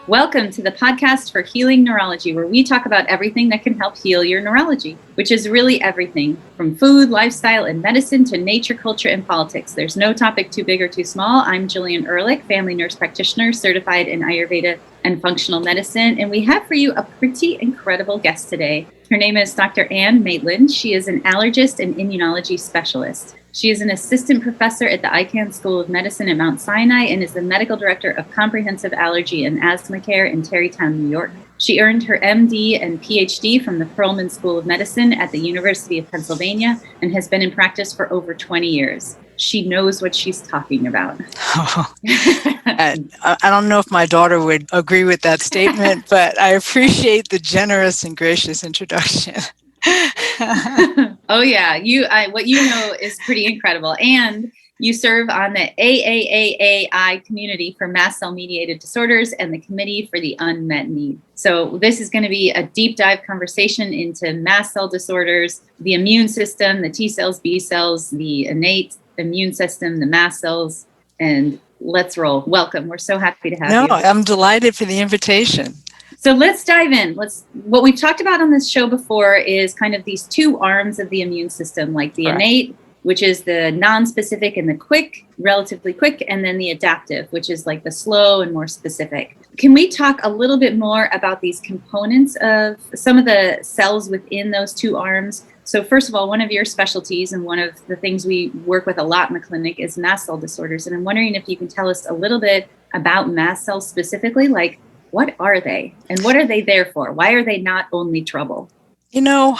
Welcome to the podcast for Healing Neurology, where we talk about everything that can help heal your neurology, which is really everything from food, lifestyle, and medicine to nature, culture, and politics. There's no topic too big or too small. I'm Jillian Ehrlich, family nurse practitioner, certified in Ayurveda and functional medicine. And we have for you a pretty incredible guest today. Her name is Dr. Ann Maitland. She is an allergist and immunology specialist. She is an assistant professor at the Icahn School of Medicine at Mount Sinai and is the medical director of comprehensive allergy and asthma care in Tarrytown, New York. She earned her MD and PhD from the Perelman School of Medicine at the University of Pennsylvania and has been in practice for over 20 years. She knows what she's talking about. I don't know if my daughter would agree with that statement, but I appreciate the generous and gracious introduction. Oh yeah, what you know is pretty incredible, and you serve on the AAAAI community for mast cell mediated disorders and the committee for the unmet need. So this is going to be a deep dive conversation into mast cell disorders, the immune system, the T cells, B cells, the innate immune system, the mast cells, and let's roll. Welcome. We're so happy to have you. No, I'm delighted for the invitation. So let's dive in. What we've talked about on this show before is kind of these two arms of the immune system, like the innate, which is the non-specific and the quick, relatively quick, and then the adaptive, which is like the slow and more specific. Can we talk a little bit more about these components of some of the cells within those two arms? So first of all, one of your specialties and one of the things we work with a lot in the clinic is mast cell disorders. And I'm wondering if you can tell us a little bit about mast cells specifically, like what are they and what are they there for? Why are they not only trouble? You know,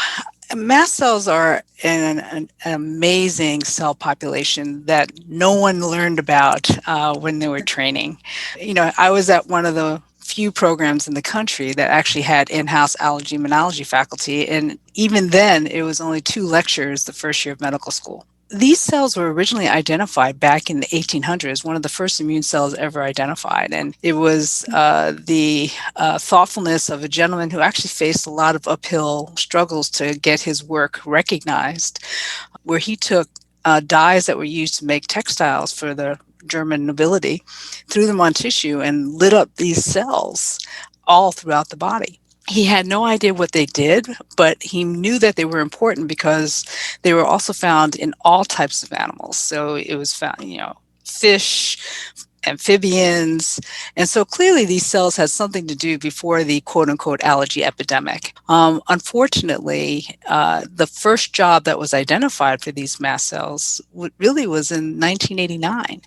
mast cells are an amazing cell population that no one learned about when they were training. You know, I was at one of the few programs in the country that actually had in-house allergy immunology faculty. And even then, it was only 2 lectures the first year of medical school. These cells were originally identified back in the 1800s, one of the first immune cells ever identified. And it was the thoughtfulness of a gentleman who actually faced a lot of uphill struggles to get his work recognized, where he took dyes that were used to make textiles for the German nobility, threw them on tissue and lit up these cells all throughout the body. He had no idea what they did, but he knew that they were important because they were also found in all types of animals. So it was found, fish, amphibians. And so clearly these cells had something to do before the quote unquote allergy epidemic. Unfortunately, the first job that was identified for these mast cells really was in 1989.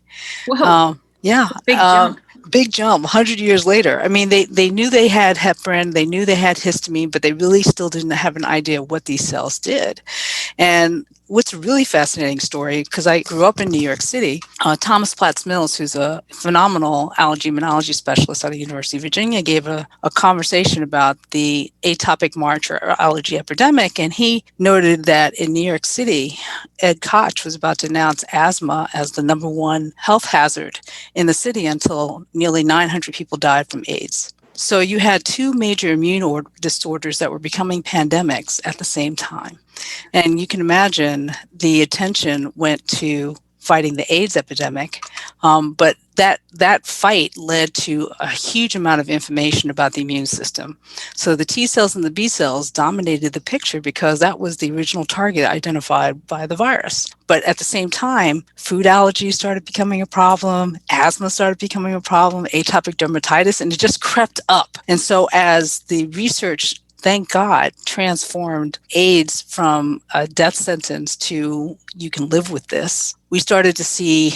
Whoa. Big jump. Big jump, 100 years later. I mean, they knew they had heparin, they knew they had histamine, but they really still didn't have an idea what these cells did. And what's a really fascinating story, because I grew up in New York City, Thomas Platts Mills, who's a phenomenal allergy immunology specialist out of the University of Virginia, gave a conversation about the atopic march or allergy epidemic. And he noted that in New York City, Ed Koch was about to announce asthma as the number 1 health hazard in the city until nearly 900 people died from AIDS. So you had 2 major immune disorders that were becoming pandemics at the same time. And you can imagine the attention went to fighting the AIDS epidemic, but that fight led to a huge amount of information about the immune system. So the T cells and the B cells dominated the picture because that was the original target identified by the virus. But at the same time, food allergies started becoming a problem, asthma started becoming a problem, atopic dermatitis, and it just crept up. And so as the research, thank God, transformed AIDS from a death sentence to you can live with this, we started to see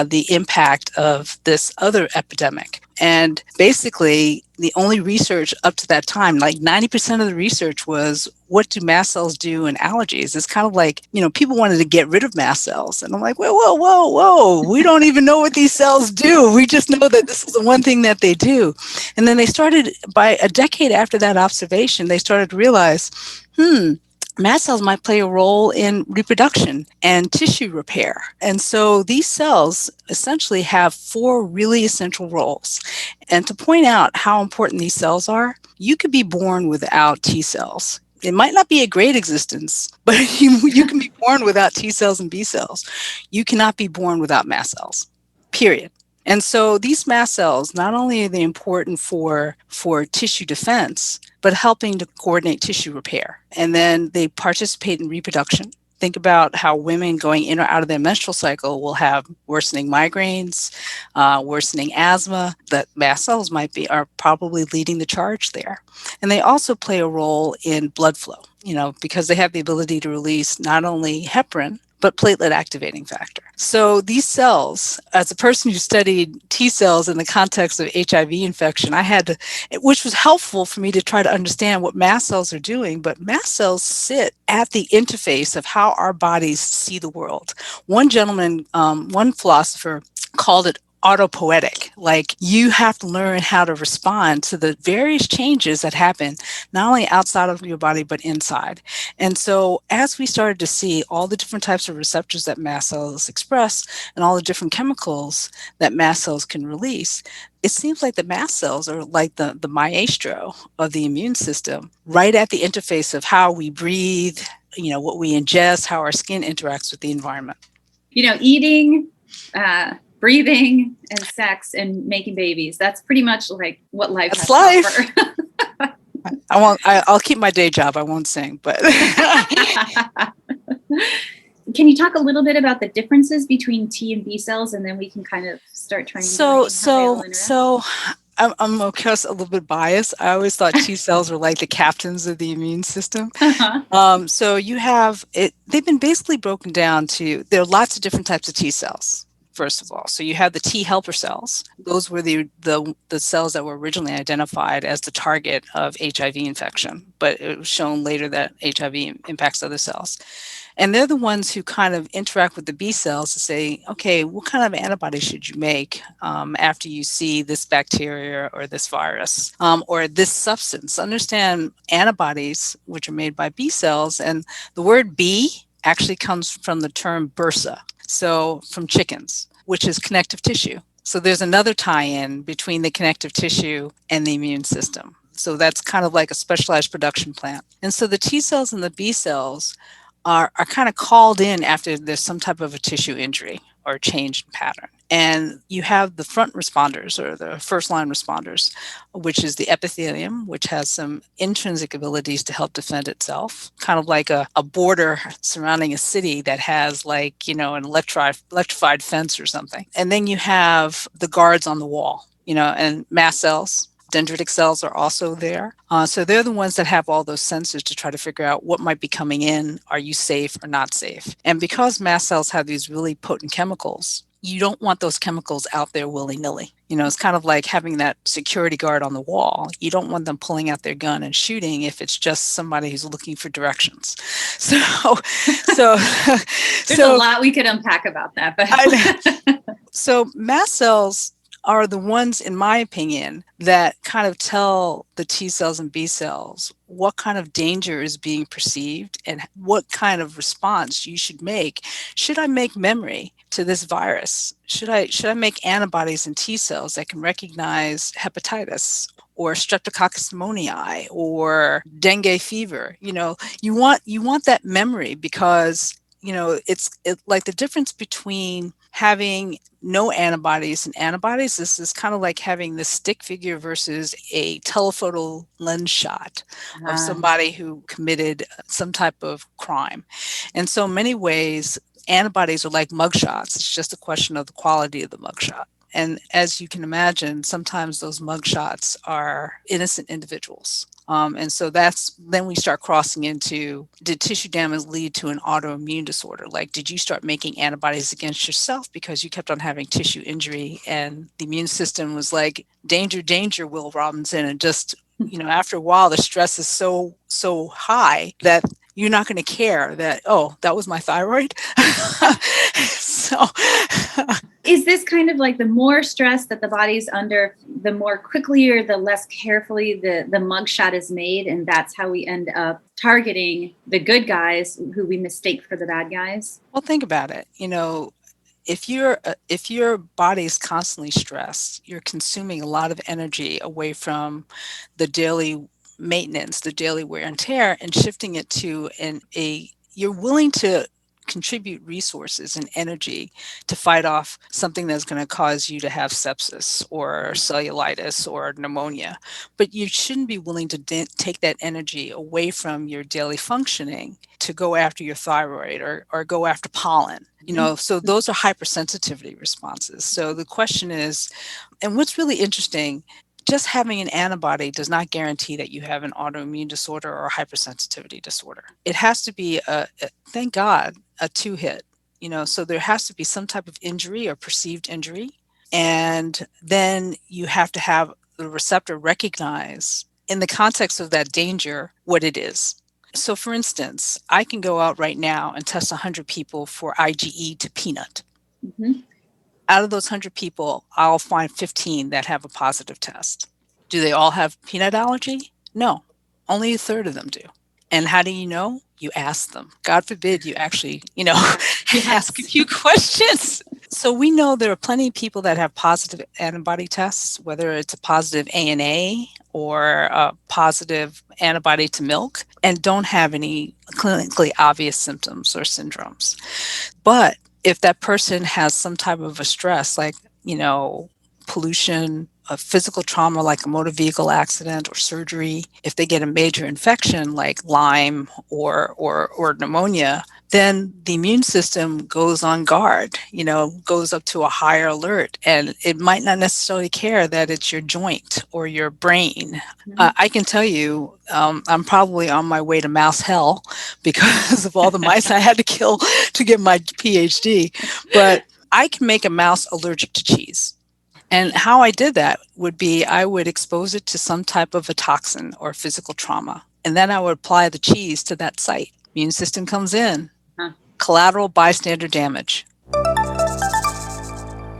the impact of this other epidemic. And basically, the only research up to that time, like 90% of the research was, what do mast cells do in allergies? It's kind of like, people wanted to get rid of mast cells. And I'm like, whoa. We don't even know what these cells do. We just know that this is the one thing that they do. And then they started, by a decade after that observation, they started to realize, mast cells might play a role in reproduction and tissue repair. And so these cells essentially have 4 really essential roles. And to point out how important these cells are, you could be born without T cells. It might not be a great existence, but you can be born without T cells and B cells. You cannot be born without mast cells, period. And so these mast cells, not only are they important for tissue defense, but helping to coordinate tissue repair. And then they participate in reproduction. Think about how women going in or out of their menstrual cycle will have worsening migraines, worsening asthma. That mast cells are probably leading the charge there. And they also play a role in blood flow, because they have the ability to release not only heparin, but platelet activating factor. So these cells, as a person who studied T cells in the context of HIV infection, which was helpful for me to try to understand what mast cells are doing, but mast cells sit at the interface of how our bodies see the world. One philosopher called it autopoetic. Like, you have to learn how to respond to the various changes that happen, not only outside of your body, but inside. And so as we started to see all the different types of receptors that mast cells express and all the different chemicals that mast cells can release, it seems like the mast cells are like the maestro of the immune system, right at the interface of how we breathe, what we ingest, how our skin interacts with the environment. Eating, breathing, and sex, and making babies. That's pretty much like what life has to offer. I'll keep my day job. I won't sing, but. Can you talk a little bit about the differences between T and B cells, and then we can kind of start trying to I'm of course a little bit biased. I always thought T cells were like the captains of the immune system. So you have it. They've been basically broken down to, there are lots of different types of T cells. First of all, so you have the T helper cells. Those were the cells that were originally identified as the target of HIV infection, but it was shown later that HIV impacts other cells. And they're the ones who kind of interact with the B cells to say, okay, what kind of antibody should you make after you see this bacteria or this virus or this substance? Understand antibodies, which are made by B cells, and the word B actually comes from the term bursa. So from chickens, which is connective tissue. So there's another tie-in between the connective tissue and the immune system. So that's kind of like a specialized production plant. And so the T cells and the B cells are kind of called in after there's some type of a tissue injury or change in pattern. And you have the front responders, or the first line responders, which is the epithelium, which has some intrinsic abilities to help defend itself, kind of like a border surrounding a city that has an electrified fence or something. And then you have the guards on the wall, and mast cells. Dendritic cells are also there. So they're the ones that have all those sensors to try to figure out what might be coming in. Are you safe or not safe? And because mast cells have these really potent chemicals, you don't want those chemicals out there willy-nilly. It's kind of like having that security guard on the wall. You don't want them pulling out their gun and shooting if it's just somebody who's looking for directions. There's a lot we could unpack about that. But So mast cells are the ones, in my opinion, that kind of tell the T cells and B cells what kind of danger is being perceived and what kind of response you should make. Should I make memory to this virus? Should I make antibodies in T cells that can recognize hepatitis or streptococcus pneumoniae or dengue fever? You want that memory because it's like the difference between having no antibodies and antibodies. This is kind of like having the stick figure versus a telephoto lens shot of somebody who committed some type of crime. And so in many ways, antibodies are like mugshots. It's just a question of the quality of the mugshot. And as you can imagine, sometimes those mugshots are innocent individuals. And so then we start crossing into, did tissue damage lead to an autoimmune disorder? Like, did you start making antibodies against yourself because you kept on having tissue injury and the immune system was like, danger, danger, Will Robinson. And just, after a while, the stress is so high that you're not going to care that, oh, that was my thyroid. So is this kind of like the more stress that the body's under, the more quickly or the less carefully the mugshot is made, and that's how we end up targeting the good guys who we mistake for the bad guys? Well, think about it. If your body is constantly stressed, you're consuming a lot of energy away from the daily maintenance, the daily wear and tear, and shifting it to you're willing to contribute resources and energy to fight off something that's going to cause you to have sepsis or cellulitis or pneumonia. But you shouldn't be willing to take that energy away from your daily functioning to go after your thyroid or go after pollen. So those are hypersensitivity responses. So the question is, and what's really interesting, just having an antibody does not guarantee that you have an autoimmune disorder or a hypersensitivity disorder. It has to be, thank God, a two-hit. So there has to be some type of injury or perceived injury. And then you have to have the receptor recognize, in the context of that danger, what it is. So for instance, I can go out right now and test 100 people for IgE to peanut. Mm-hmm. Out of those 100 people, I'll find 15 that have a positive test. Do they all have peanut allergy? No, only a third of them do. And how do you know? You ask them. God forbid you actually, ask a few questions. So we know there are plenty of people that have positive antibody tests, whether it's a positive ANA or a positive antibody to milk, and don't have any clinically obvious symptoms or syndromes. But if that person has some type of a stress, like, pollution, a physical trauma like a motor vehicle accident or surgery, if they get a major infection like Lyme or pneumonia, then the immune system goes on guard, goes up to a higher alert, and it might not necessarily care that it's your joint or your brain. Mm-hmm. I can tell you, I'm probably on my way to mouse hell because of all the mice I had to kill to get my PhD, but I can make a mouse allergic to cheese. And how I did that would be I would expose it to some type of a toxin or physical trauma, and then I would apply the cheese to that site. Immune system comes in. Collateral bystander damage.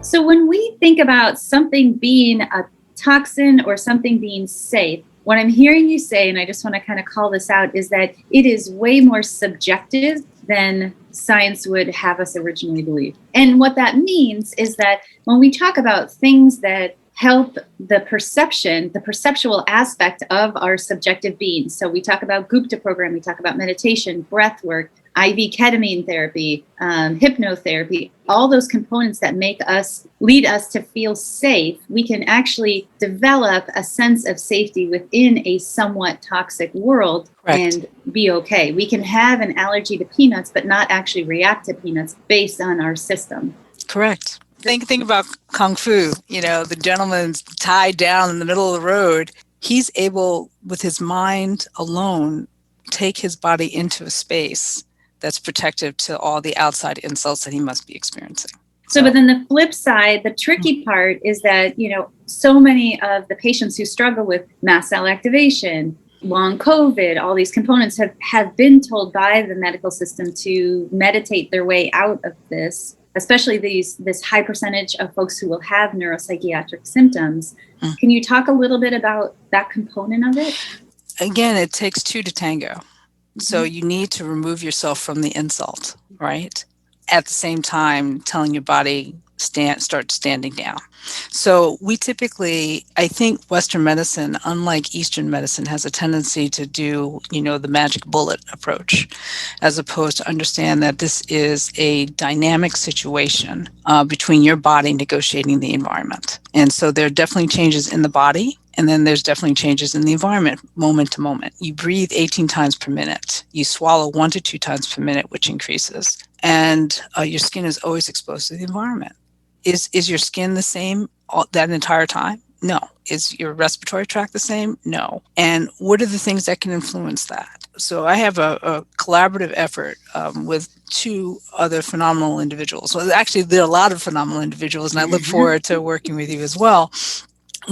So when we think about something being a toxin or something being safe, what I'm hearing you say, and I just want to kind of call this out, is that it is way more subjective than science would have us originally believe. And what that means is that when we talk about things that help the perceptual aspect of our subjective being, so we talk about Gupta program, we talk about meditation, breath work, IV ketamine therapy, hypnotherapy, all those components that lead us to feel safe, we can actually develop a sense of safety within a somewhat toxic world. Correct. And be okay. We can have an allergy to peanuts, but not actually react to peanuts based on our system. Correct. Think about Kung Fu, the gentleman's tied down in the middle of the road. He's able, with his mind alone, take his body into a space that's protective to all the outside insults that he must be experiencing. But then the flip side, the tricky part is that, so many of the patients who struggle with mast cell activation, long COVID, all these components have been told by the medical system to meditate their way out of this, especially this high percentage of folks who will have neuropsychiatric symptoms. Can you talk a little bit about that component of it? Again, it takes two to tango. So you need to remove yourself from the insult, right? At the same time, telling your body, start standing down. So we typically, I think Western medicine, unlike Eastern medicine, has a tendency to do, the magic bullet approach, as opposed to understand that this is a dynamic situation between your body negotiating the environment. And so there are definitely changes in the body. And then there's definitely changes in the environment, moment to moment. You breathe 18 times per minute. You swallow 1 to 2 times per minute, which increases. And your skin is always exposed to the environment. Is your skin the same that entire time? No. Is your respiratory tract the same? No. And what are the things that can influence that? So I have a collaborative effort with 2 other phenomenal individuals. Well, actually, there are a lot of phenomenal individuals, and I look forward to working with you as well,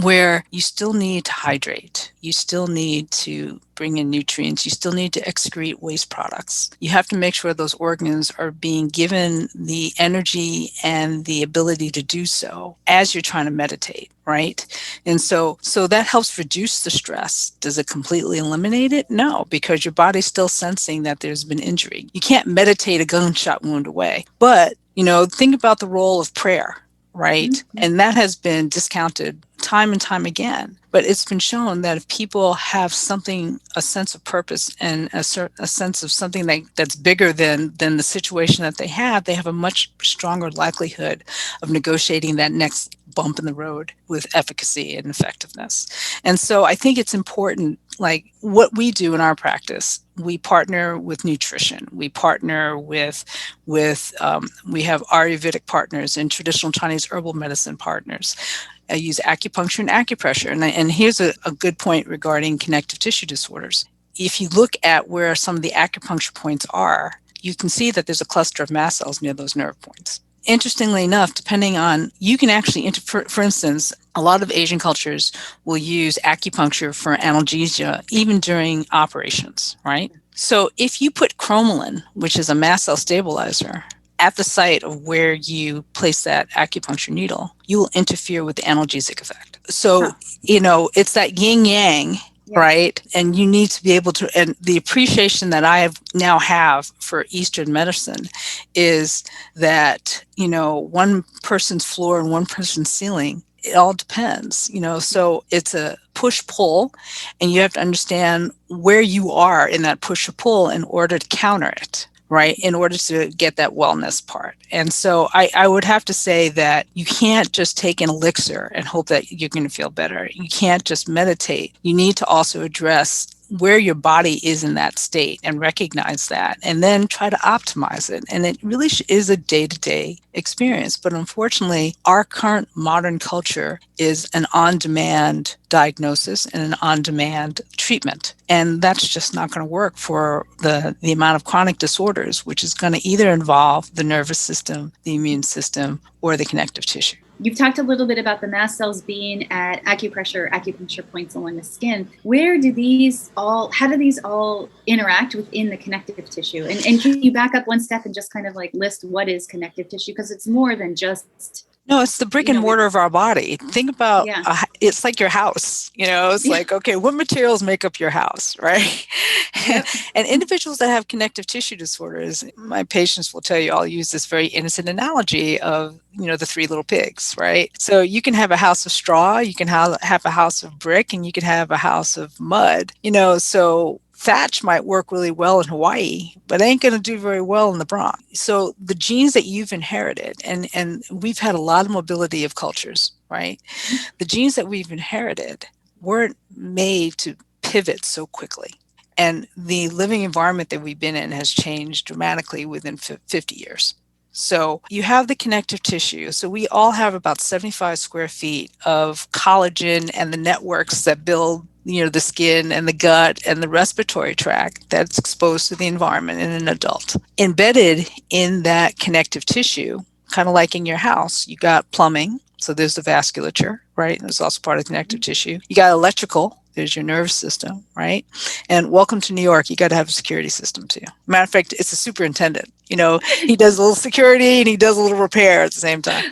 where you still need to hydrate. You still need to bring in nutrients. You still need to excrete waste products. You have to make sure those organs are being given the energy and the ability to do so as you're trying to meditate, right? And so that helps reduce the stress. Does it completely eliminate it? No, because your body's still sensing that there's been injury. You can't meditate a gunshot wound away. But, think about the role of prayer. right? And that has been discounted time and time again. But it's been shown that if people have something, a sense of purpose and a sense of something that's bigger than the situation that they have a much stronger likelihood of negotiating that next bump in the road with efficacy and effectiveness. And so I think it's important, like what we do in our practice, we partner with nutrition. We partner with we have Ayurvedic partners and traditional Chinese herbal medicine partners. I use acupuncture and acupressure. And here's a good point regarding connective tissue disorders. If you look at where some of the acupuncture points are, you can see that there's a cluster of mast cells near those nerve points. Interestingly enough, depending on, you can actually, for instance, a lot of Asian cultures will use acupuncture for analgesia, even during operations, right? So if you put cromolyn, which is a mast cell stabilizer, at the site of where you place that acupuncture needle, you will interfere with the analgesic effect. So, it's that yin yang, right? And you need to be able to, and the appreciation that I now have for Eastern medicine is that, one person's floor and one person's ceiling, it all depends, so it's a push-pull, and you have to understand where you are in that push or pull in order to counter it, right, in order to get that wellness part. And so I would have to say that you can't just take an elixir and hope that you're going to feel better. You can't just meditate. You need to also address where your body is in that state and recognize that, and then try to optimize it. And it really is a day-to-day experience. But unfortunately, our current modern culture is an on-demand diagnosis and an on-demand treatment. And that's just not going to work for the amount of chronic disorders, which is going to either involve the nervous system, the immune system, or the connective tissue. You've talked a little bit about the mast cells being at acupuncture points along the skin. How do these all interact within the connective tissue? And can you back up one step and just kind of like list what is connective tissue? Because it's more than just... No, it's the brick and mortar of our body. Think about, it's like your house, it's like, okay, what materials make up your house, right? Yep. And individuals that have connective tissue disorders, my patients will tell you, I'll use this very innocent analogy of, the three little pigs, right? So you can have a house of straw, you can have a house of brick, and you can have a house of mud, so thatch might work really well in Hawaii, but ain't going to do very well in the Bronx. So the genes that you've inherited, and we've had a lot of mobility of cultures, right? The genes that we've inherited weren't made to pivot so quickly. And the living environment that we've been in has changed dramatically within 50 years. So you have the connective tissue. So we all have about 75 square feet of collagen and the networks that build the skin and the gut and the respiratory tract that's exposed to the environment in an adult. Embedded in that connective tissue, kind of like in your house, you got plumbing. So there's the vasculature, right? And there's also part of connective tissue. You got electrical. There's your nervous system, right? And welcome to New York. You got to have a security system too. Matter of fact, it's a superintendent. He does a little security and he does a little repair at the same time.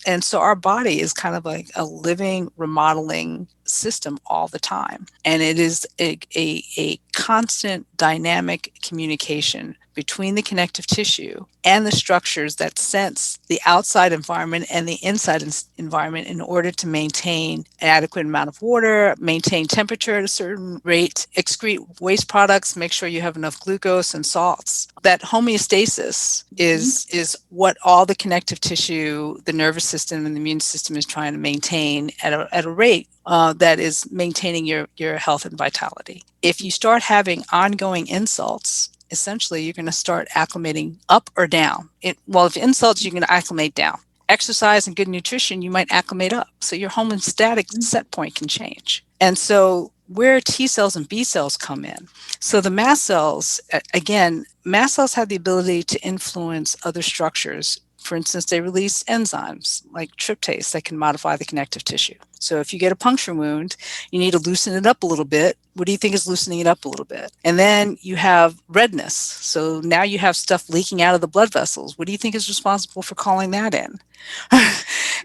And so our body is kind of like a living, remodeling system all the time. And it is a constant dynamic communication between the connective tissue and the structures that sense the outside environment and the inside environment in order to maintain an adequate amount of water, maintain temperature at a certain rate, excrete waste products, make sure you have enough glucose and salts. That homeostasis is what all the connective tissue, the nervous system, and the immune system is trying to maintain at a rate that is maintaining your health and vitality. If you start having ongoing insults, essentially you're going to start acclimating up or down. If insults, you can acclimate down. Exercise and good nutrition, you might acclimate up. So your homeostatic set point can change. And so where T cells and B cells come in. So the mast cells, again, mast cells have the ability to influence other structures. For instance, they release enzymes like tryptase that can modify the connective tissue. So if you get a puncture wound, you need to loosen it up a little bit. What do you think is loosening it up a little bit? And then you have redness. So now you have stuff leaking out of the blood vessels. What do you think is responsible for calling that in?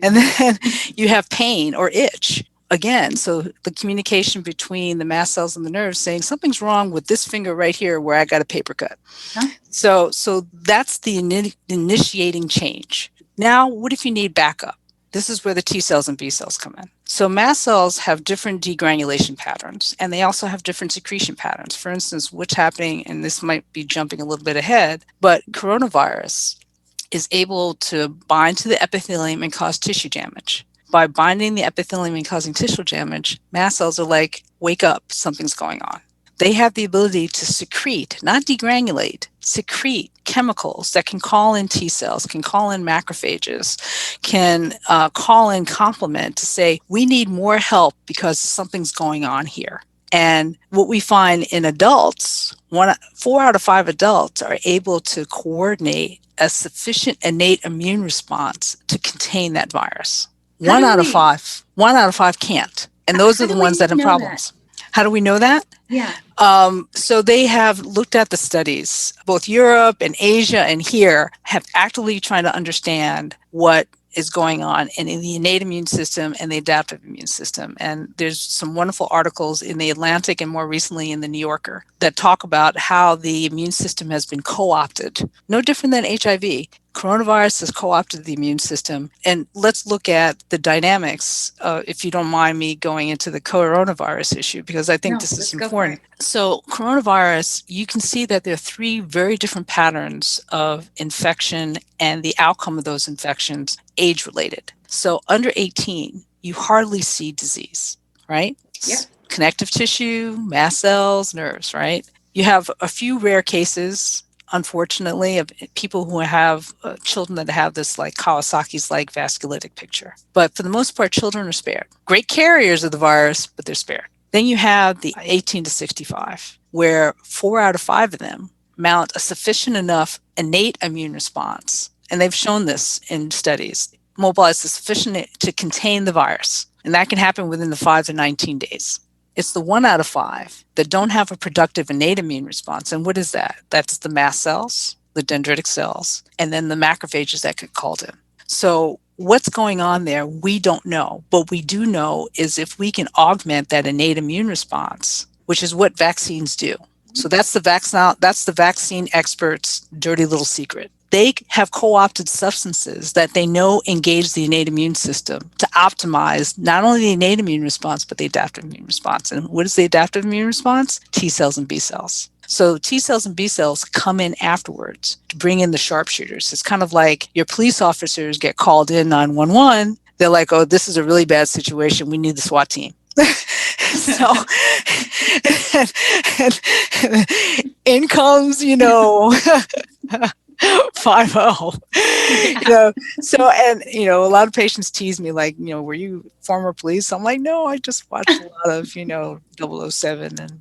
And then you have pain or itch. Again, so the communication between the mast cells and the nerves saying something's wrong with this finger right here where I got a paper cut. Huh? So that's the initiating change. Now, what if you need backup? This is where the T cells and B cells come in. So mast cells have different degranulation patterns, and they also have different secretion patterns. For instance, what's happening, and this might be jumping a little bit ahead, but coronavirus is able to bind to the epithelium and cause tissue damage. By binding the epithelium and causing tissue damage, mast cells are like, wake up, something's going on. They have the ability to secrete, not degranulate, secrete chemicals that can call in T cells, can call in macrophages, can call in complement to say, we need more help because something's going on here. And what we find in adults, 4 out of 5 adults are able to coordinate a sufficient innate immune response to contain that virus. One out of five can't. And those are the ones that have problems. How do we know that? Yeah. So they have looked at the studies, both Europe and Asia and here have actively trying to understand what is going on in the innate immune system and the adaptive immune system. And there's some wonderful articles in the Atlantic and more recently in the New Yorker that talk about how the immune system has been co-opted. No different than HIV. Coronavirus has co-opted the immune system. And let's look at the dynamics, if you don't mind me going into the coronavirus issue, because I think this is important. So coronavirus, you can see that there are 3 very different patterns of infection and the outcome of those infections age-related. So under 18, you hardly see disease, right? Yeah. Connective tissue, mast cells, nerves, right? You have a few rare cases, unfortunately, of people who have children that have this like Kawasaki's like vasculitic picture. But for the most part, children are spared. Great carriers of the virus, but they're spared. Then you have the 18 to 65, where 4 out of 5 of them mount a sufficient enough innate immune response. And they've shown this in studies, mobilize sufficient to contain the virus. And that can happen within the 5 to 19 days. It's the 1 out of 5 that don't have a productive innate immune response. And what is that? That's the mast cells, the dendritic cells, and then the macrophages that get called in. So what's going on there, we don't know. But we do know is if we can augment that innate immune response, which is what vaccines do. So that's the vaccine experts' dirty little secret. They have co-opted substances that they know engage the innate immune system to optimize not only the innate immune response, but the adaptive immune response. And what is the adaptive immune response? T cells and B cells. So T cells and B cells come in afterwards to bring in the sharpshooters. It's kind of like your police officers get called in 911. They're like, oh, this is a really bad situation. We need the SWAT team. So and in comes, 5-0. So, and, a lot of patients tease me like, were you former police? I'm like, no, I just watched a lot of, 007 and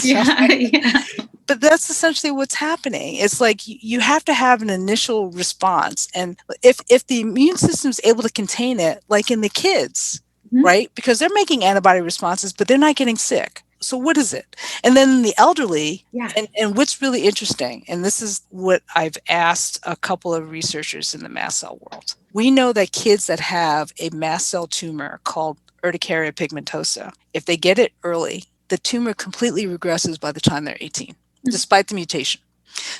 yeah. But that's essentially what's happening. It's like you have to have an initial response. And if the immune system is able to contain it, like in the kids, right? Because they're making antibody responses, but they're not getting sick. So what is it? And then the elderly, and what's really interesting, and this is what I've asked a couple of researchers in the mast cell world. We know that kids that have a mast cell tumor called urticaria pigmentosa, if they get it early, the tumor completely regresses by the time they're 18, despite the mutation.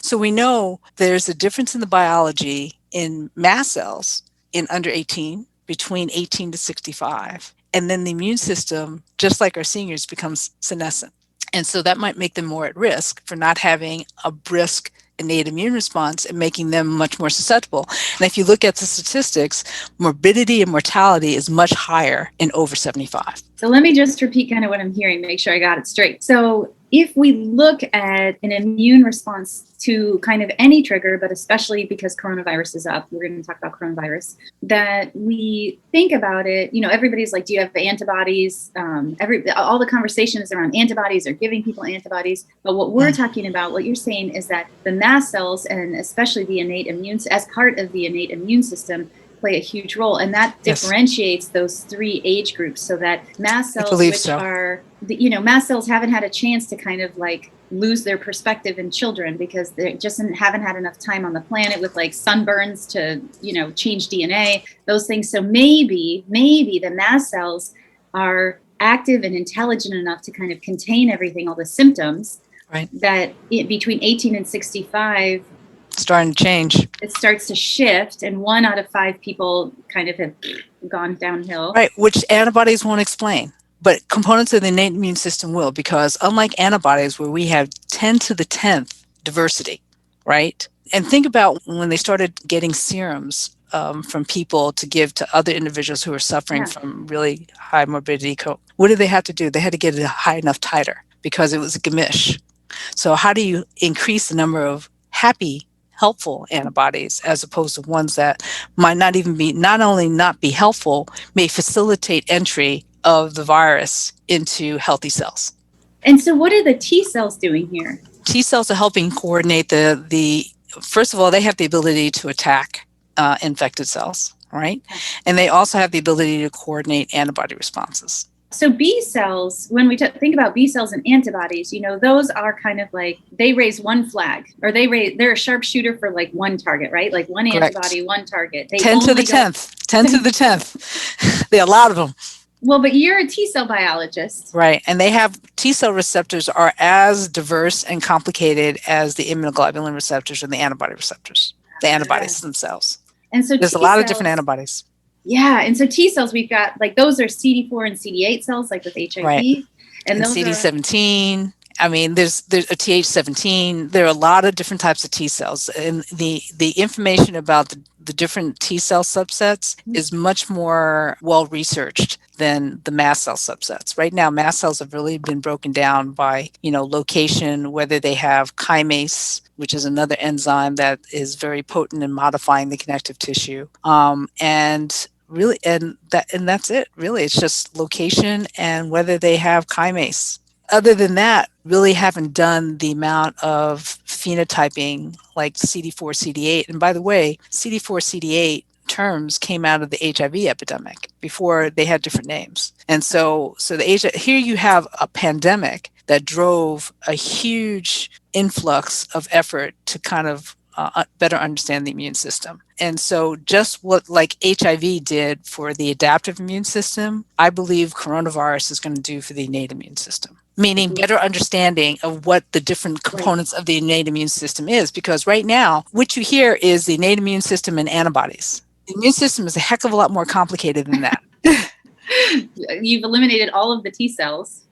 So we know there's a difference in the biology in mast cells in under 18, between 18 to 65. And then the immune system, just like our seniors, becomes senescent. And so that might make them more at risk for not having a brisk innate immune response and making them much more susceptible. And if you look at the statistics, morbidity and mortality is much higher in over 75. So let me just repeat kind of what I'm hearing, make sure I got it straight. So if we look at an immune response to kind of any trigger, but especially because coronavirus is up, we're going to talk about coronavirus, that we think about it, everybody's like, do you have antibodies? All the conversations around antibodies or giving people antibodies. But what we're talking about, what you're saying is that the mast cells and especially the innate immune, as part of the innate immune system, play a huge role, and that differentiates those 3 age groups, so that mast cells, mast cells haven't had a chance to kind of like lose their perspective in children because they just haven't had enough time on the planet with like sunburns to change DNA, those things. So maybe the mast cells are active and intelligent enough to kind of contain everything, all the symptoms, right? That between 18 and 65. starting to change. It starts to shift, and 1 out of 5 people kind of have gone downhill. Right, which antibodies won't explain. But components of the innate immune system will, because unlike antibodies where we have 10 to the 10th diversity, right? And think about when they started getting serums from people to give to other individuals who are suffering from really high morbidity. What did they have to do? They had to get it a high enough titer because it was a gamish. So how do you increase the number of happy, helpful antibodies as opposed to ones that might not even be, not only not be helpful, may facilitate entry of the virus into healthy cells? And so what are the T cells doing here? T cells are helping coordinate the first of all, they have the ability to attack infected cells, right? And they also have the ability to coordinate antibody responses. So B cells, when we think about B cells and antibodies, those are kind of like, they raise one flag, or they're a sharpshooter for like one target, right? Like one Correct. Antibody, one target. 10 to the 10th. 10 to the 10th. There are a lot of them. Well, but you're a T cell biologist. Right. And they have T cell receptors are as diverse and complicated as the immunoglobulin receptors and the antibody receptors, the antibodies themselves. And so there's a lot of different antibodies. Yeah. And so T cells, we've got like, those are CD4 and CD8 cells, like with HIV. Right. And those CD17. I mean, there's a Th17. There are a lot of different types of T cells. And the information about the different T cell subsets is much more well researched than the mast cell subsets. Right now, mast cells have really been broken down by, location, whether they have kinase, which is another enzyme that is very potent in modifying the connective tissue. And that's it. Really, it's just location and whether they have kinase. Other than that, really haven't done the amount of phenotyping like CD4, CD8. And by the way, CD4, CD8 terms came out of the HIV epidemic before they had different names. And so here you have a pandemic that drove a huge influx of effort to kind of better understand the immune system. And so just what like HIV did for the adaptive immune system, I believe coronavirus is going to do for the innate immune system. Meaning better understanding of what the different components of the innate immune system is. Because right now, what you hear is the innate immune system and antibodies. The immune system is a heck of a lot more complicated than that. You've eliminated all of the T cells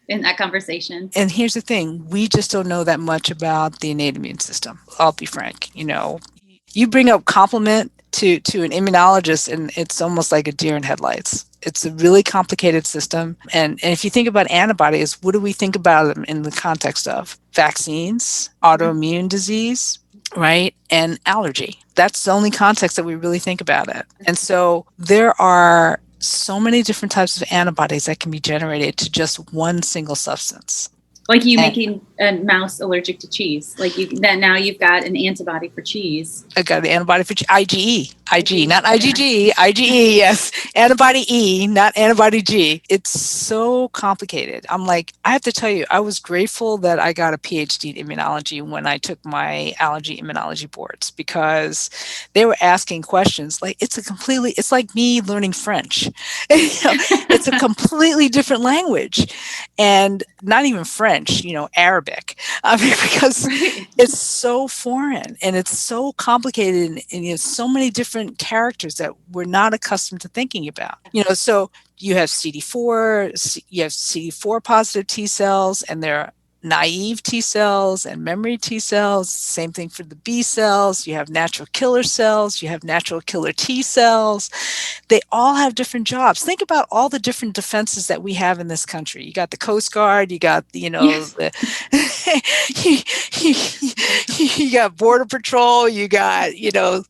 in that conversation. And here's the thing, we just don't know that much about the innate immune system. I'll be frank, you bring up complement to an immunologist and it's almost like a deer in headlights. It's a really complicated system. And if you think about antibodies, what do we think about them in the context of? Vaccines, autoimmune disease, right? And allergy. That's the only context that we really think about it. And so there are so many different types of antibodies that can be generated to just one single substance. Like you making a mouse allergic to cheese. Like now you've got an antibody for cheese. I got an antibody for IgE, not IgG, IgE, yes. Antibody E, not antibody G. It's so complicated. I'm like, I have to tell you, I was grateful that I got a PhD in immunology when I took my allergy immunology boards because they were asking questions like, it's like me learning French. It's a completely different language and not even French, Arabic, because it's so foreign and it's so complicated and there's so many different characters that we're not accustomed to thinking about. So you have CD4 positive T cells, and they're naive T cells and memory T cells. Same thing for the B cells. You have natural killer cells. You have natural killer T cells. They all have different jobs. Think about all the different defenses that we have in this country. You got the Coast Guard. You got, you got Border Patrol. You got,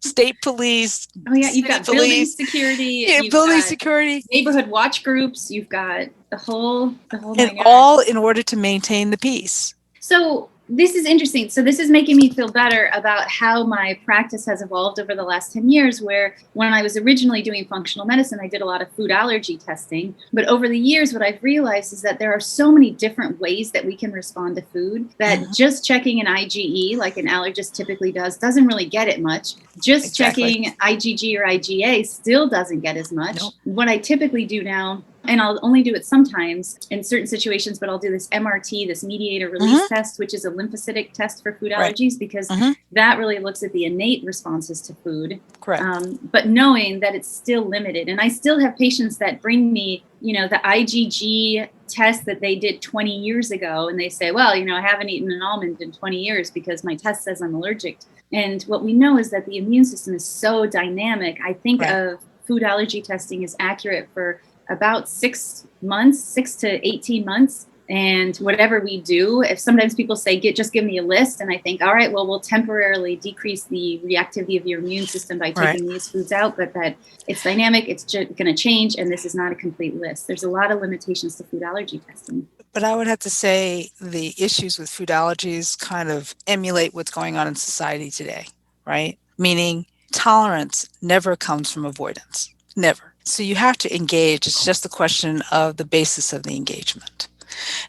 state police. Oh yeah, you've got building security. Yeah, building security. Neighborhood watch groups. You've got the whole and all in order to maintain the peace. So this is interesting. So this is making me feel better about how my practice has evolved over the last 10 years, where when I was originally doing functional medicine, I did a lot of food allergy testing. But over the years, what I've realized is that there are so many different ways that we can respond to food that just checking an IgE, like an allergist typically does, doesn't really get it much. Just checking IgG or IgA still doesn't get as much. Nope. What I typically do now And I'll only do it sometimes in certain situations, but I'll do this MRT, this mediator release test, which is a lymphocytic test for food allergies, because that really looks at the innate responses to food. Correct. But knowing that it's still limited. And I still have patients that bring me, the IgG test that they did 20 years ago. And they say, well, I haven't eaten an almond in 20 years because my test says I'm allergic. And what we know is that the immune system is so dynamic. I think of food allergy testing as accurate for about 6 months, 6 to 18 months. And whatever we do, if sometimes people say, just give me a list. And I think, all right, well, we'll temporarily decrease the reactivity of your immune system by taking these foods out, but that it's dynamic, it's going to change. And this is not a complete list. There's a lot of limitations to food allergy testing. But I would have to say the issues with food allergies kind of emulate what's going on in society today, right? Meaning tolerance never comes from avoidance, never. So you have to engage. It's just a question of the basis of the engagement.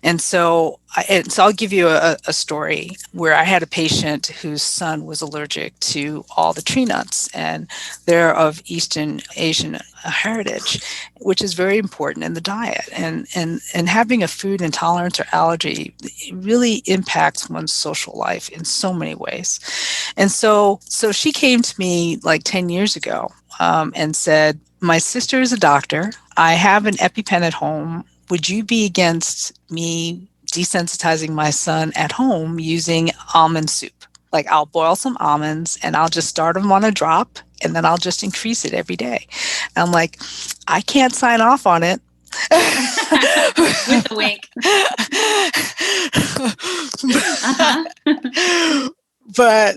And so I'll give you a story where I had a patient whose son was allergic to all the tree nuts, and they're of Eastern Asian heritage, which is very important in the diet. And having a food intolerance or allergy really impacts one's social life in so many ways. And so she came to me like 10 years ago and said, my sister is a doctor. I have an EpiPen at home. Would you be against me desensitizing my son at home using almond soup? Like, I'll boil some almonds and I'll just start them on a drop and then I'll just increase it every day. And I'm like, I can't sign off on it. With a wink. But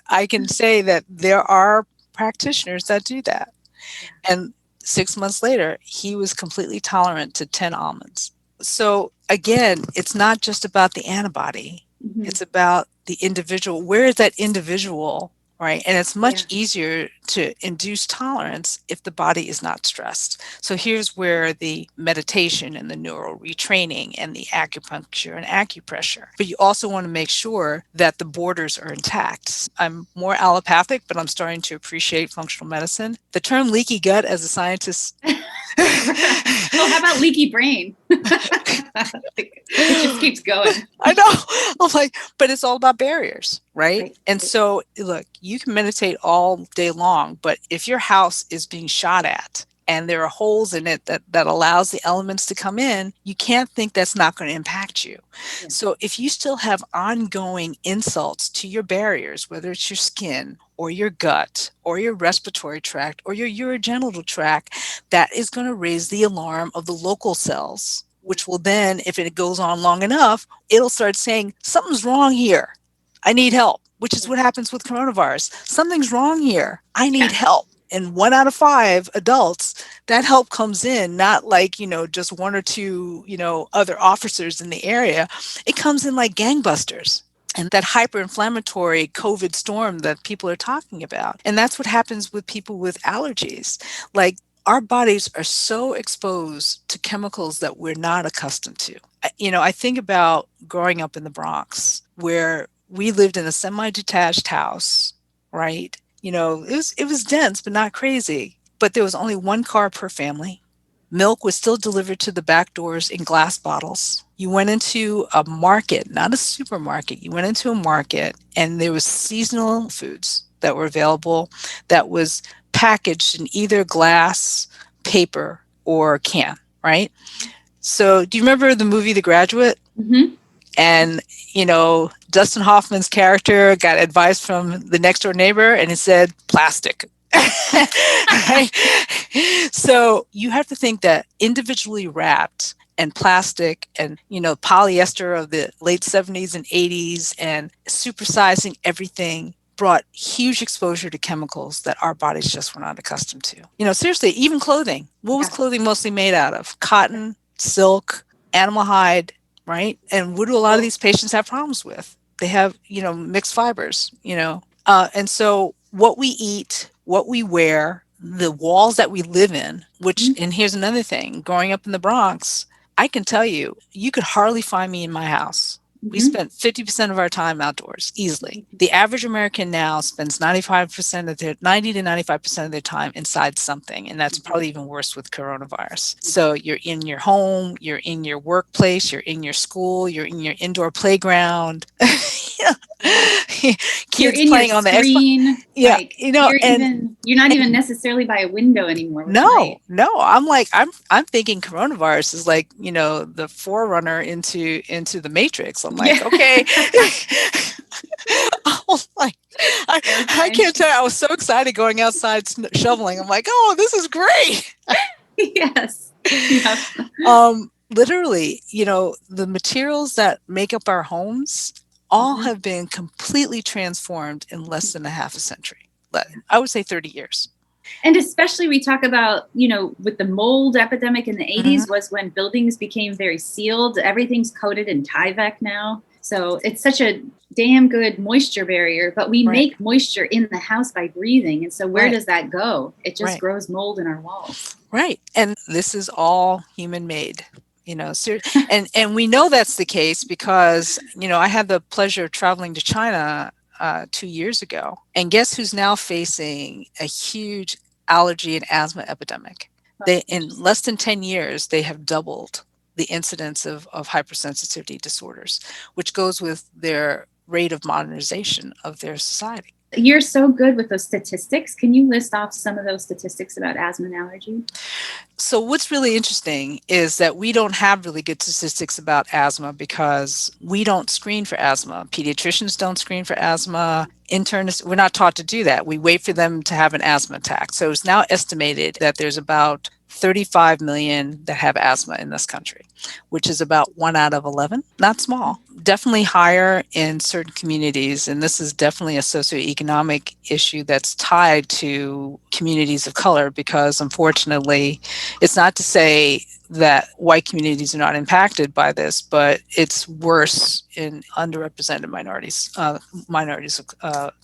I can say that there are practitioners that do that. And 6 months later, he was completely tolerant to 10 almonds. So again, it's not just about the antibody. It's about the individual. Where is that individual, right? And it's much easier to induce tolerance if the body is not stressed. So here's where the meditation and the neural retraining and the acupuncture and acupressure. But you also want to make sure that the borders are intact. I'm more allopathic, but I'm starting to appreciate functional medicine. The term leaky gut as a scientist. Well, how about leaky brain? It just keeps going. I know. I'm like, but it's all about barriers, right? And so, look, you can meditate all day long, but if your house is being shot at and there are holes in it that allows the elements to come in, you can't think that's not going to impact you. Yeah. So if you still have ongoing insults to your barriers, whether it's your skin or your gut or your respiratory tract or your urogenital tract, that is going to raise the alarm of the local cells, which will then, if it goes on long enough, it'll start saying, something's wrong here. I need help, which is what happens with coronavirus. Something's wrong here. I need help. And 1 out of 5 adults, that help comes in, not like, just 1 or 2, other officers in the area. It comes in like gangbusters. And that hyperinflammatory COVID storm that people are talking about. And that's what happens with people with allergies. Like, our bodies are so exposed to chemicals that we're not accustomed to. I think about growing up in the Bronx, where we lived in a semi-detached house, right? It was dense, but not crazy. But there was only 1 car per family. Milk was still delivered to the back doors in glass bottles. You went into a market, not a supermarket. You went into a market and there was seasonal foods that were available that was packaged in either glass, paper, or can, right? So do you remember the movie The Graduate? Mm-hmm. And, Dustin Hoffman's character got advice from the next door neighbor and it said plastic. Right? So you have to think that individually wrapped and plastic and, polyester of the late 70s and 80s and supersizing everything brought huge exposure to chemicals that our bodies just were not accustomed to. Seriously, even clothing. What was clothing mostly made out of? Cotton, silk, animal hide, right? And what do a lot of these patients have problems with? They have, mixed fibers, and so what we eat, what we wear, the walls that we live in, and here's another thing, growing up in the Bronx, I can tell you, you could hardly find me in my house We spent 50% of our time outdoors easily. The average American now spends 90 to 95% of their time inside something. And that's probably even worse with coronavirus. So you're in your home, you're in your workplace, you're in your school, you're in your indoor playground. You're Kids in playing your on the screen. Xbox. Yeah, Like, you're not even necessarily by a window anymore. No. I'm thinking coronavirus is like, the forerunner into the Matrix. I'm like, okay. I can't tell you, I was so excited going outside shoveling. I'm like, oh, this is great. Yes. Yep. Literally, the materials that make up our homes all have been completely transformed in less than a half a century. I would say 30 years. And especially we talk about, with the mold epidemic in the 80s was when buildings became very sealed. Everything's coated in Tyvek now. So it's such a damn good moisture barrier, but we make moisture in the house by breathing. And so where does that go? It just grows mold in our walls. Right. And this is all human made. And we know that's the case because, I had the pleasure of traveling to China 2 years ago. And guess who's now facing a huge allergy and asthma epidemic? In less than 10 years, they have doubled the incidence of hypersensitivity disorders, which goes with their rate of modernization of their society. You're so good with those statistics. Can you list off some of those statistics about asthma and allergy? So what's really interesting is that we don't have really good statistics about asthma because we don't screen for asthma. Pediatricians don't screen for asthma. Internists, we're not taught to do that. We wait for them to have an asthma attack. So it's now estimated that there's about 35 million that have asthma in this country, which is about 1 out of 11. Not small. Definitely higher in certain communities. And this is definitely a socioeconomic issue that's tied to communities of color because, unfortunately, it's not to say that white communities are not impacted by this, but it's worse in underrepresented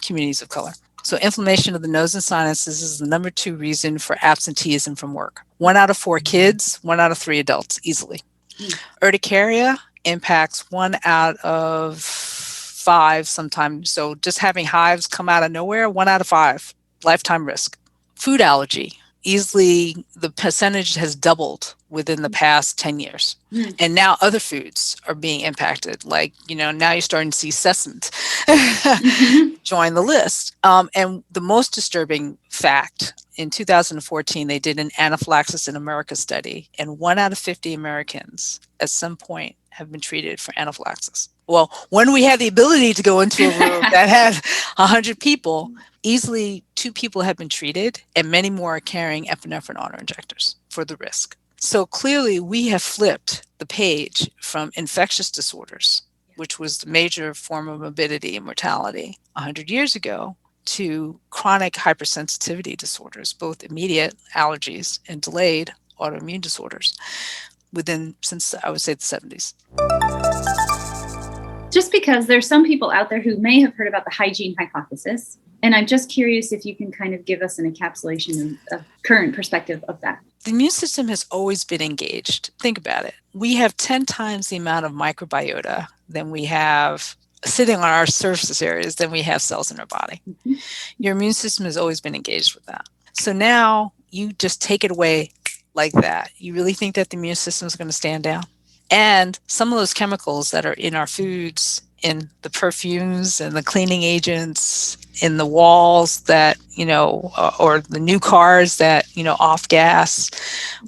communities of color. So inflammation of the nose and sinuses is the number 2 reason for absenteeism from work. 1 out of 4 kids, 1 out of 3 adults, easily. Urticaria impacts 1 out of 5 sometimes. So just having hives come out of nowhere, 1 out of 5, lifetime risk. Food allergy, easily the percentage has doubled within the past 10 years. And now other foods are being impacted. Like, now you're starting to see sesame join the list. And the most disturbing fact, in 2014, they did an anaphylaxis in America study, and 1 out of 50 Americans at some point have been treated for anaphylaxis. Well, when we had the ability to go into a room that had 100 people, easily 2 people have been treated, and many more are carrying epinephrine autoinjectors for the risk. So clearly, we have flipped the page from infectious disorders, which was the major form of morbidity and mortality 100 years ago, to chronic hypersensitivity disorders, both immediate allergies and delayed autoimmune disorders since I would say the 70s. Just because there's some people out there who may have heard about the hygiene hypothesis, and I'm just curious if you can kind of give us an encapsulation of current perspective of that. The immune system has always been engaged. Think about it. We have 10 times the amount of microbiota than we have sitting on our surface areas than we have cells in our body. Your immune system has always been engaged with that. So now you just take it away like that. You really think that the immune system is going to stand down? And some of those chemicals that are in our foods, in the perfumes and the cleaning agents, in the walls that, or the new cars that, off gas,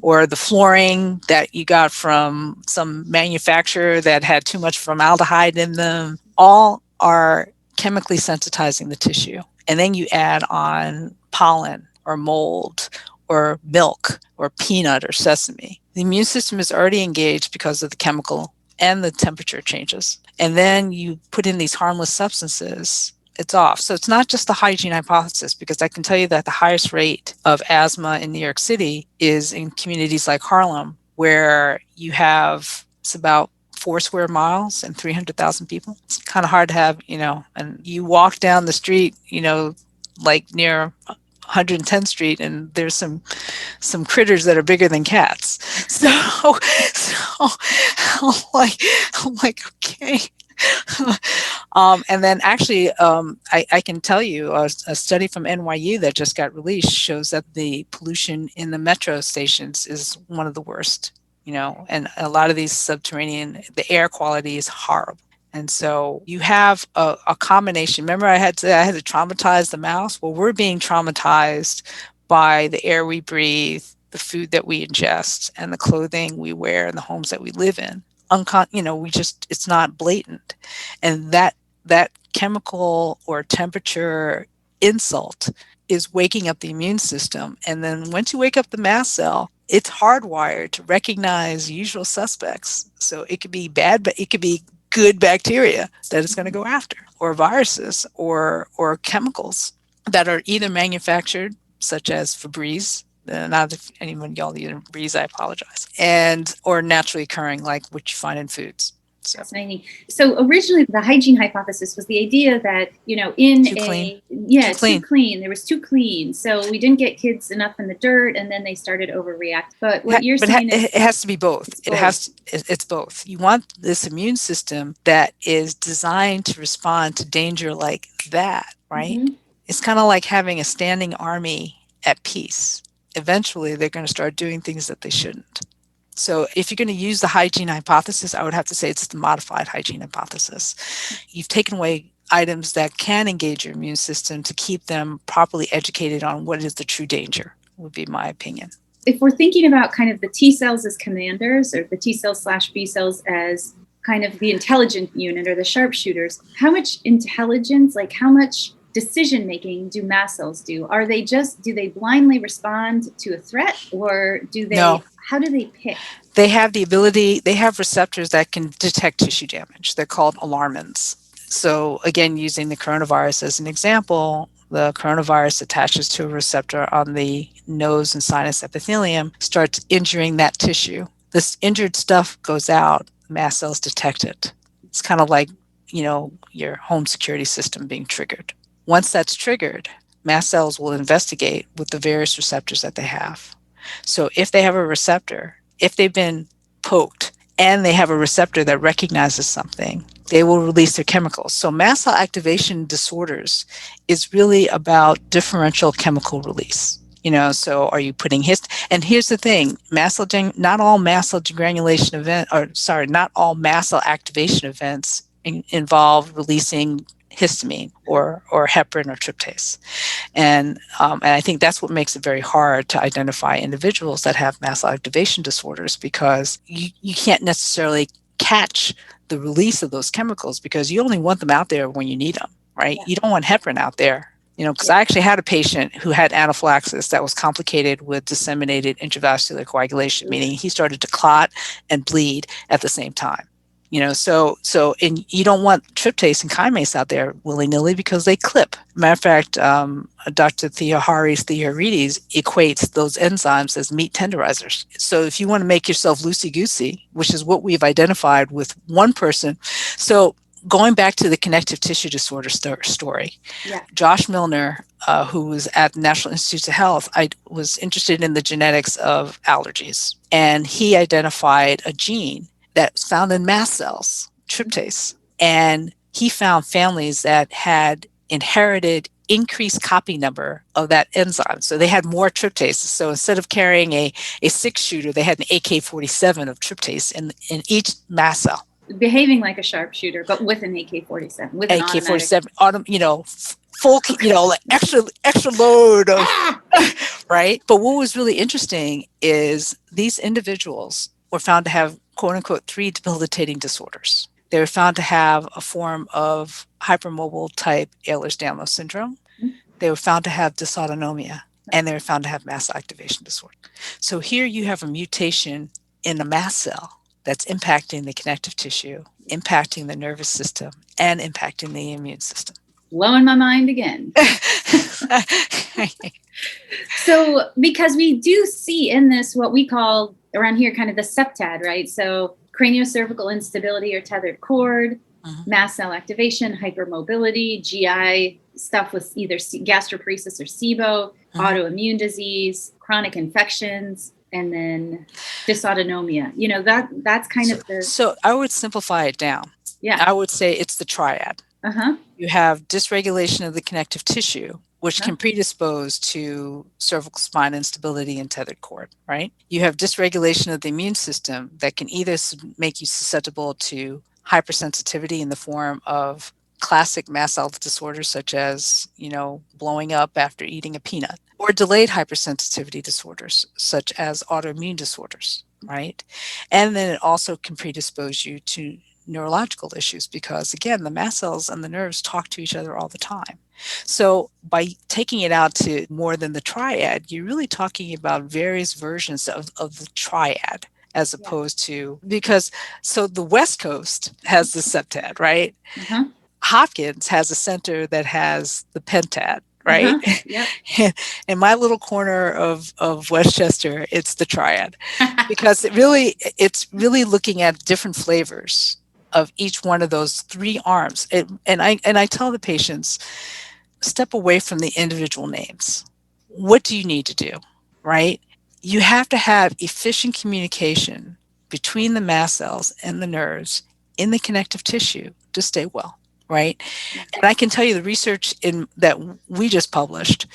or the flooring that you got from some manufacturer that had too much formaldehyde in them, all are chemically sensitizing the tissue. And then you add on pollen or mold or milk or peanut or sesame. The immune system is already engaged because of the chemical and the temperature changes. And then you put in these harmless substances, it's off. So it's not just the hygiene hypothesis, because I can tell you that the highest rate of asthma in New York City is in communities like Harlem, where you have, it's about 4 square miles and 300,000 people. It's kind of hard to have, and you walk down the street, like near 110th Street, and there's some critters that are bigger than cats. So I'm like, okay. And then actually, I can tell you a study from NYU that just got released shows that the pollution in the metro stations is one of the worst, and a lot of these subterranean, the air quality is horrible. And so you have a combination. Remember, I had to traumatize the mouse. Well, we're being traumatized by the air we breathe, the food that we ingest, and the clothing we wear, and the homes that we live in. It's not blatant. And that chemical or temperature insult is waking up the immune system. And then once you wake up the mast cell, it's hardwired to recognize usual suspects. So it could be bad, but it could be good bacteria that it's going to go after, or viruses, or chemicals that are either manufactured, such as Febreze. Not if anyone y'all eat Febreze, I apologize. Or naturally occurring, like what you find in foods. Fascinating. So originally, the hygiene hypothesis was the idea that, too clean. There was too clean. So we didn't get kids enough in the dirt, and then they started overreact. But what you're saying is, it has to be both. It's both. You want this immune system that is designed to respond to danger like that, right? Mm-hmm. It's kind of like having a standing army at peace. Eventually, they're going to start doing things that they shouldn't. So if you're going to use the hygiene hypothesis, I would have to say it's the modified hygiene hypothesis. You've taken away items that can engage your immune system to keep them properly educated on what is the true danger, would be my opinion. If we're thinking about kind of the T cells as commanders, or the T cells / B cells as kind of the intelligent unit or the sharpshooters, how much intelligence, like how much decision-making do mast cells do? Do they blindly respond to a threat, or do they... No. How do they pick? They have the ability, they have receptors that can detect tissue damage. They're called alarmins. So again, using the coronavirus as an example, the coronavirus attaches to a receptor on the nose and sinus epithelium, starts injuring that tissue. This injured stuff goes out, mast cells detect it. It's kind of like, your home security system being triggered. Once that's triggered, mast cells will investigate with the various receptors that they have. So if they have a receptor, if they've been poked and they have a receptor that recognizes something, they will release their chemicals. So mast cell activation disorders is really about differential chemical release. So are you putting and here's the thing, not all mast cell activation events involve releasing histamine or heparin or tryptase. And I think that's what makes it very hard to identify individuals that have mast cell activation disorders, because you can't necessarily catch the release of those chemicals because you only want them out there when you need them, right? Yeah. You don't want heparin out there, because I actually had a patient who had anaphylaxis that was complicated with disseminated intravascular coagulation, meaning he started to clot and bleed at the same time. And you don't want tryptase and chymase out there willy-nilly because they clip. Matter of fact, Dr. Theoharides equates those enzymes as meat tenderizers. So if you want to make yourself loosey-goosey, which is what we've identified with one person. So going back to the connective tissue disorder story, Josh Milner, who was at the National Institutes of Health, I was interested in the genetics of allergies. And he identified a gene that's found in mast cells, tryptase. And he found families that had inherited increased copy number of that enzyme. So they had more tryptase. So instead of carrying a 6-shooter, they had an AK-47 of tryptase in each mast cell. Behaving like a sharpshooter, but with an AK-47. With an AK-47, full, like extra load of, right? But what was really interesting is these individuals were found to have, quote unquote, 3 debilitating disorders. They were found to have a form of hypermobile type Ehlers-Danlos syndrome. Mm-hmm. They were found to have dysautonomia, and they were found to have mast activation disorder. So here you have a mutation in a mast cell that's impacting the connective tissue, impacting the nervous system, and impacting the immune system. Blowing my mind again. So, because we do see in this what we call around here kind of the septad, right? So craniocervical instability or tethered cord, mast cell activation, hypermobility, GI stuff with either gastroparesis or SIBO, autoimmune disease, chronic infections, and then dysautonomia. That's kind of the... So I would simplify it down. Yeah. I would say it's the triad. Uh-huh. You have dysregulation of the connective tissue, which Uh-huh. can predispose to cervical spine instability and tethered cord, right? You have dysregulation of the immune system that can either make you susceptible to hypersensitivity in the form of classic mast cell disorders such as, blowing up after eating a peanut, or delayed hypersensitivity disorders such as autoimmune disorders, right? And then it also can predispose you to neurological issues because, again, the mast cells and the nerves talk to each other all the time. So by taking it out to more than the triad, you're really talking about various versions of the triad as Yeah. opposed to, because so the West Coast has the septad, right? Uh-huh. Hopkins has a center that has the pentad, right? Uh-huh. Yep. In my little corner of Westchester, it's the triad because it's really looking at different flavors of each one of those three arms. And I tell the patients, step away from the individual names. What do you need to do, right? You have to have efficient communication between the mast cells and the nerves in the connective tissue to stay well, right? Yeah. And I can tell you the research that we just published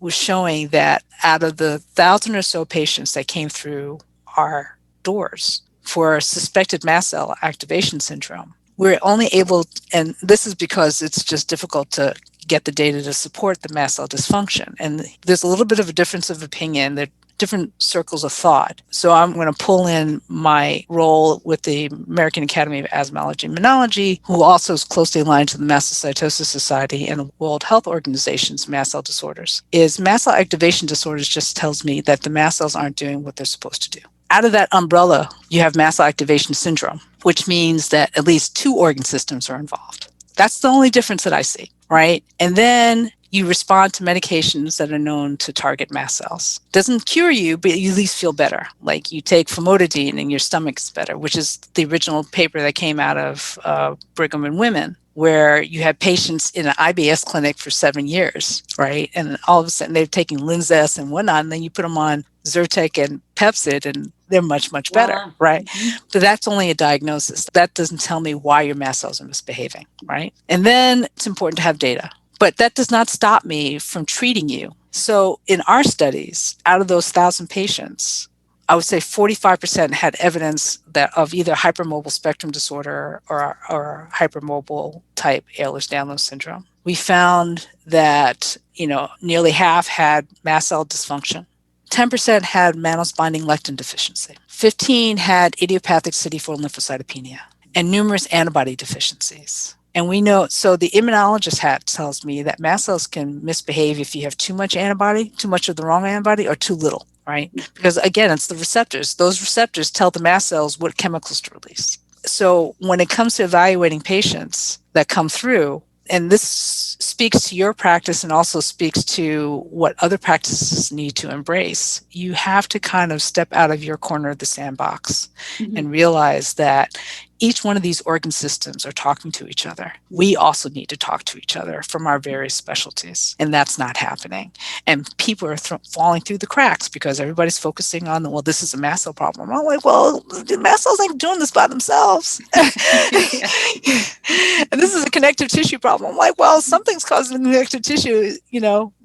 was showing that out of the 1,000 or so patients that came through our doors for suspected mast cell activation syndrome, we're only able, and this is because it's just difficult to get the data to support the mast cell dysfunction. And there's a little bit of a difference of opinion. There are different circles of thought. So I'm going to pull in my role with the American Academy of Asthmology and Immunology, who also is closely aligned to the Mastocytosis Society and World Health Organization's mast cell disorders. Is mast cell activation disorders just tells me that the mast cells aren't doing what they're supposed to do. Out of that umbrella, you have mast cell activation syndrome, which means that at least two organ systems are involved. That's the only difference that I see, right? And then you respond to medications that are known to target mast cells. Doesn't cure you, but you at least feel better. Like you take famotidine and your stomach's better, which is the original paper that came out of Brigham and Women, where you had patients in an IBS clinic for 7 years, right? And all of a sudden they're taking Linzess and whatnot, and then you put them on Zyrtec and Pepcid, and they're much, much better, Wow. right? Mm-hmm. But that's only a diagnosis. That doesn't tell me why your mast cells are misbehaving, right? And then it's important to have data. But that does not stop me from treating you. So in our studies, out of those 1,000 patients, I would say 45% had evidence that of either hypermobile spectrum disorder or hypermobile type Ehlers-Danlos syndrome. We found that, nearly half had mast cell dysfunction. 10% had mannose binding lectin deficiency. 15 had idiopathic CD4 lymphocytopenia and numerous antibody deficiencies. And we know, so the immunologist hat tells me that mast cells can misbehave if you have too much antibody, too much of the wrong antibody, or too little, right? Because again, it's the receptors. Those receptors tell the mast cells what chemicals to release. So when it comes to evaluating patients that come through, and this speaks to your practice and also speaks to what other practices need to embrace, you have to kind of step out of your corner of the sandbox and realize that each one of these organ systems are talking to each other. We also need to talk to each other from our various specialties, and that's not happening. And people are falling through the cracks because everybody's focusing on, well, this is a mast cell problem. I'm like, well, the mast cells ain't doing this by themselves. And this is a connective tissue problem. I'm like, well, something's causing the connective tissue,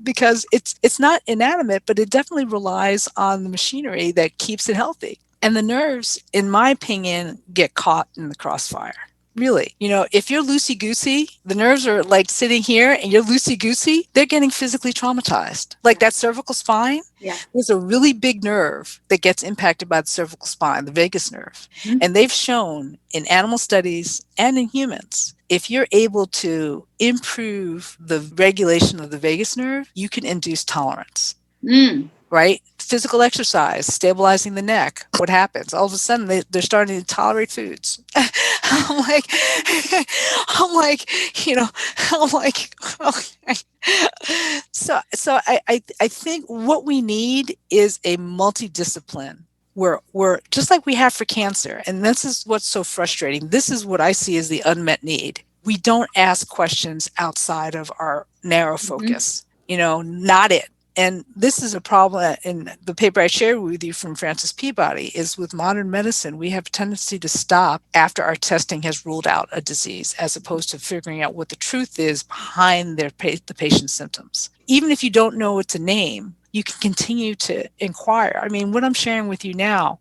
because it's not inanimate, but it definitely relies on the machinery that keeps it healthy. And the nerves, in my opinion, get caught in the crossfire. Really. If you're loosey-goosey, the nerves are like sitting here and you're loosey-goosey, they're getting physically traumatized. Like that cervical spine, there's a really big nerve that gets impacted by the cervical spine, the vagus nerve. Mm-hmm. And they've shown in animal studies and in humans, if you're able to improve the regulation of the vagus nerve, you can induce tolerance. Right? Physical exercise, stabilizing the neck. What happens? All of a sudden, they're starting to tolerate foods. I'm like, okay. So I think what we need is a multidiscipline. We're just like we have for cancer. And this is what's so frustrating. This is what I see as the unmet need. We don't ask questions outside of our narrow focus. Not it. And this is a problem in the paper I shared with you from Francis Peabody, is with modern medicine, we have a tendency to stop after our testing has ruled out a disease, as opposed to figuring out what the truth is behind the patient's symptoms. Even if you don't know it's a name, you can continue to inquire. I mean, what I'm sharing with you now,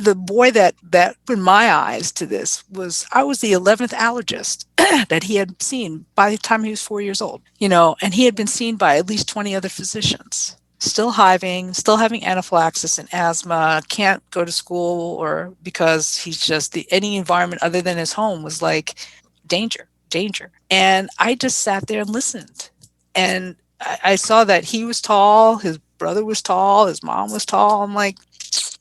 the boy that opened my eyes to this was, I was the 11th allergist that he had seen by the time he was 4 years old, and he had been seen by at least 20 other physicians, still hiving, still having anaphylaxis and asthma, can't go to school, or because he's just any environment other than his home was like danger. And I just sat there and listened. And I saw that he was tall, his brother was tall, his mom was tall. I'm like,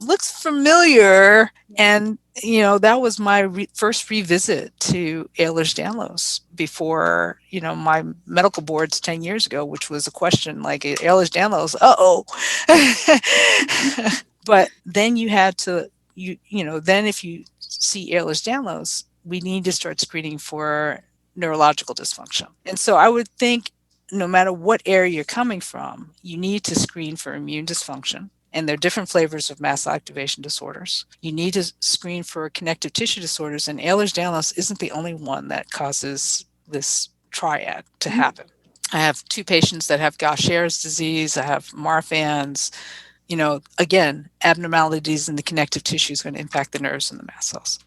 looks familiar. And that was my first revisit to Ehlers-Danlos before my medical boards 10 years ago, which was a question like, Ehlers-Danlos, but then you had to then if you see Ehlers-Danlos, we need to start screening for neurological dysfunction. And so I would think, no matter what area you're coming from, you need to screen for immune dysfunction. And there are different flavors of mast activation disorders. You need to screen for connective tissue disorders, and Ehlers-Danlos isn't the only one that causes this triad to happen. I have 2 patients that have Gaucher's disease. I have Marfan's. Again, abnormalities in the connective tissue is going to impact the nerves and the mast cells.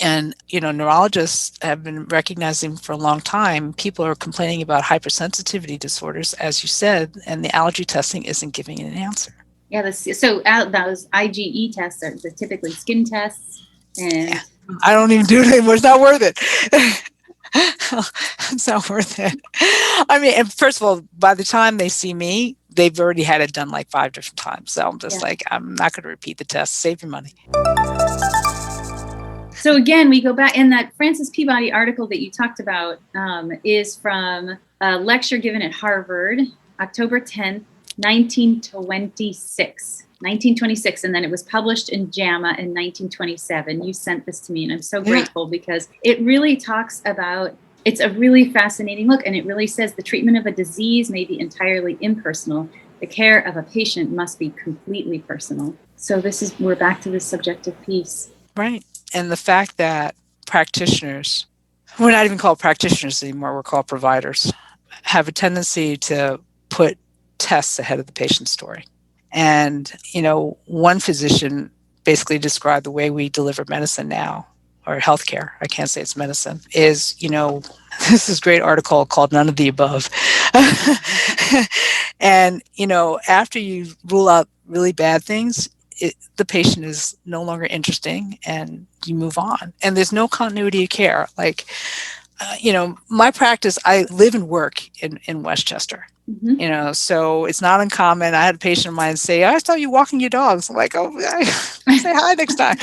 And, neurologists have been recognizing for a long time, people are complaining about hypersensitivity disorders, as you said, and the allergy testing isn't giving an answer. Yeah, those IgE tests are typically skin tests. And I don't even do it anymore. It's not worth it. It's not worth it. I mean, and first of all, by the time they see me, they've already had it done like 5 different times. So I'm just like, I'm not going to repeat the test. Save your money. So again, we go back, in that Francis Peabody article that you talked about is from a lecture given at Harvard, October 10th, 1926, and then it was published in JAMA in 1927. You sent this to me, and I'm so grateful because it really talks about, it's a really fascinating look, and it really says the treatment of a disease may be entirely impersonal. The care of a patient must be completely personal. So we're back to this subjective piece. Right. And the fact that practitioners, we're not even called practitioners anymore, we're called providers, have a tendency to put tests ahead of the patient's story. And, one physician basically described the way we deliver medicine now, or healthcare, I can't say it's medicine, is, this is a great article called None of the Above. And, after you rule out really bad things, the patient is no longer interesting and you move on. And there's no continuity of care. Like, my practice, I live and work in Westchester. Mm-hmm. So it's not uncommon. I had a patient of mine say, I saw you walking your dogs. I'm like, oh, say hi next time.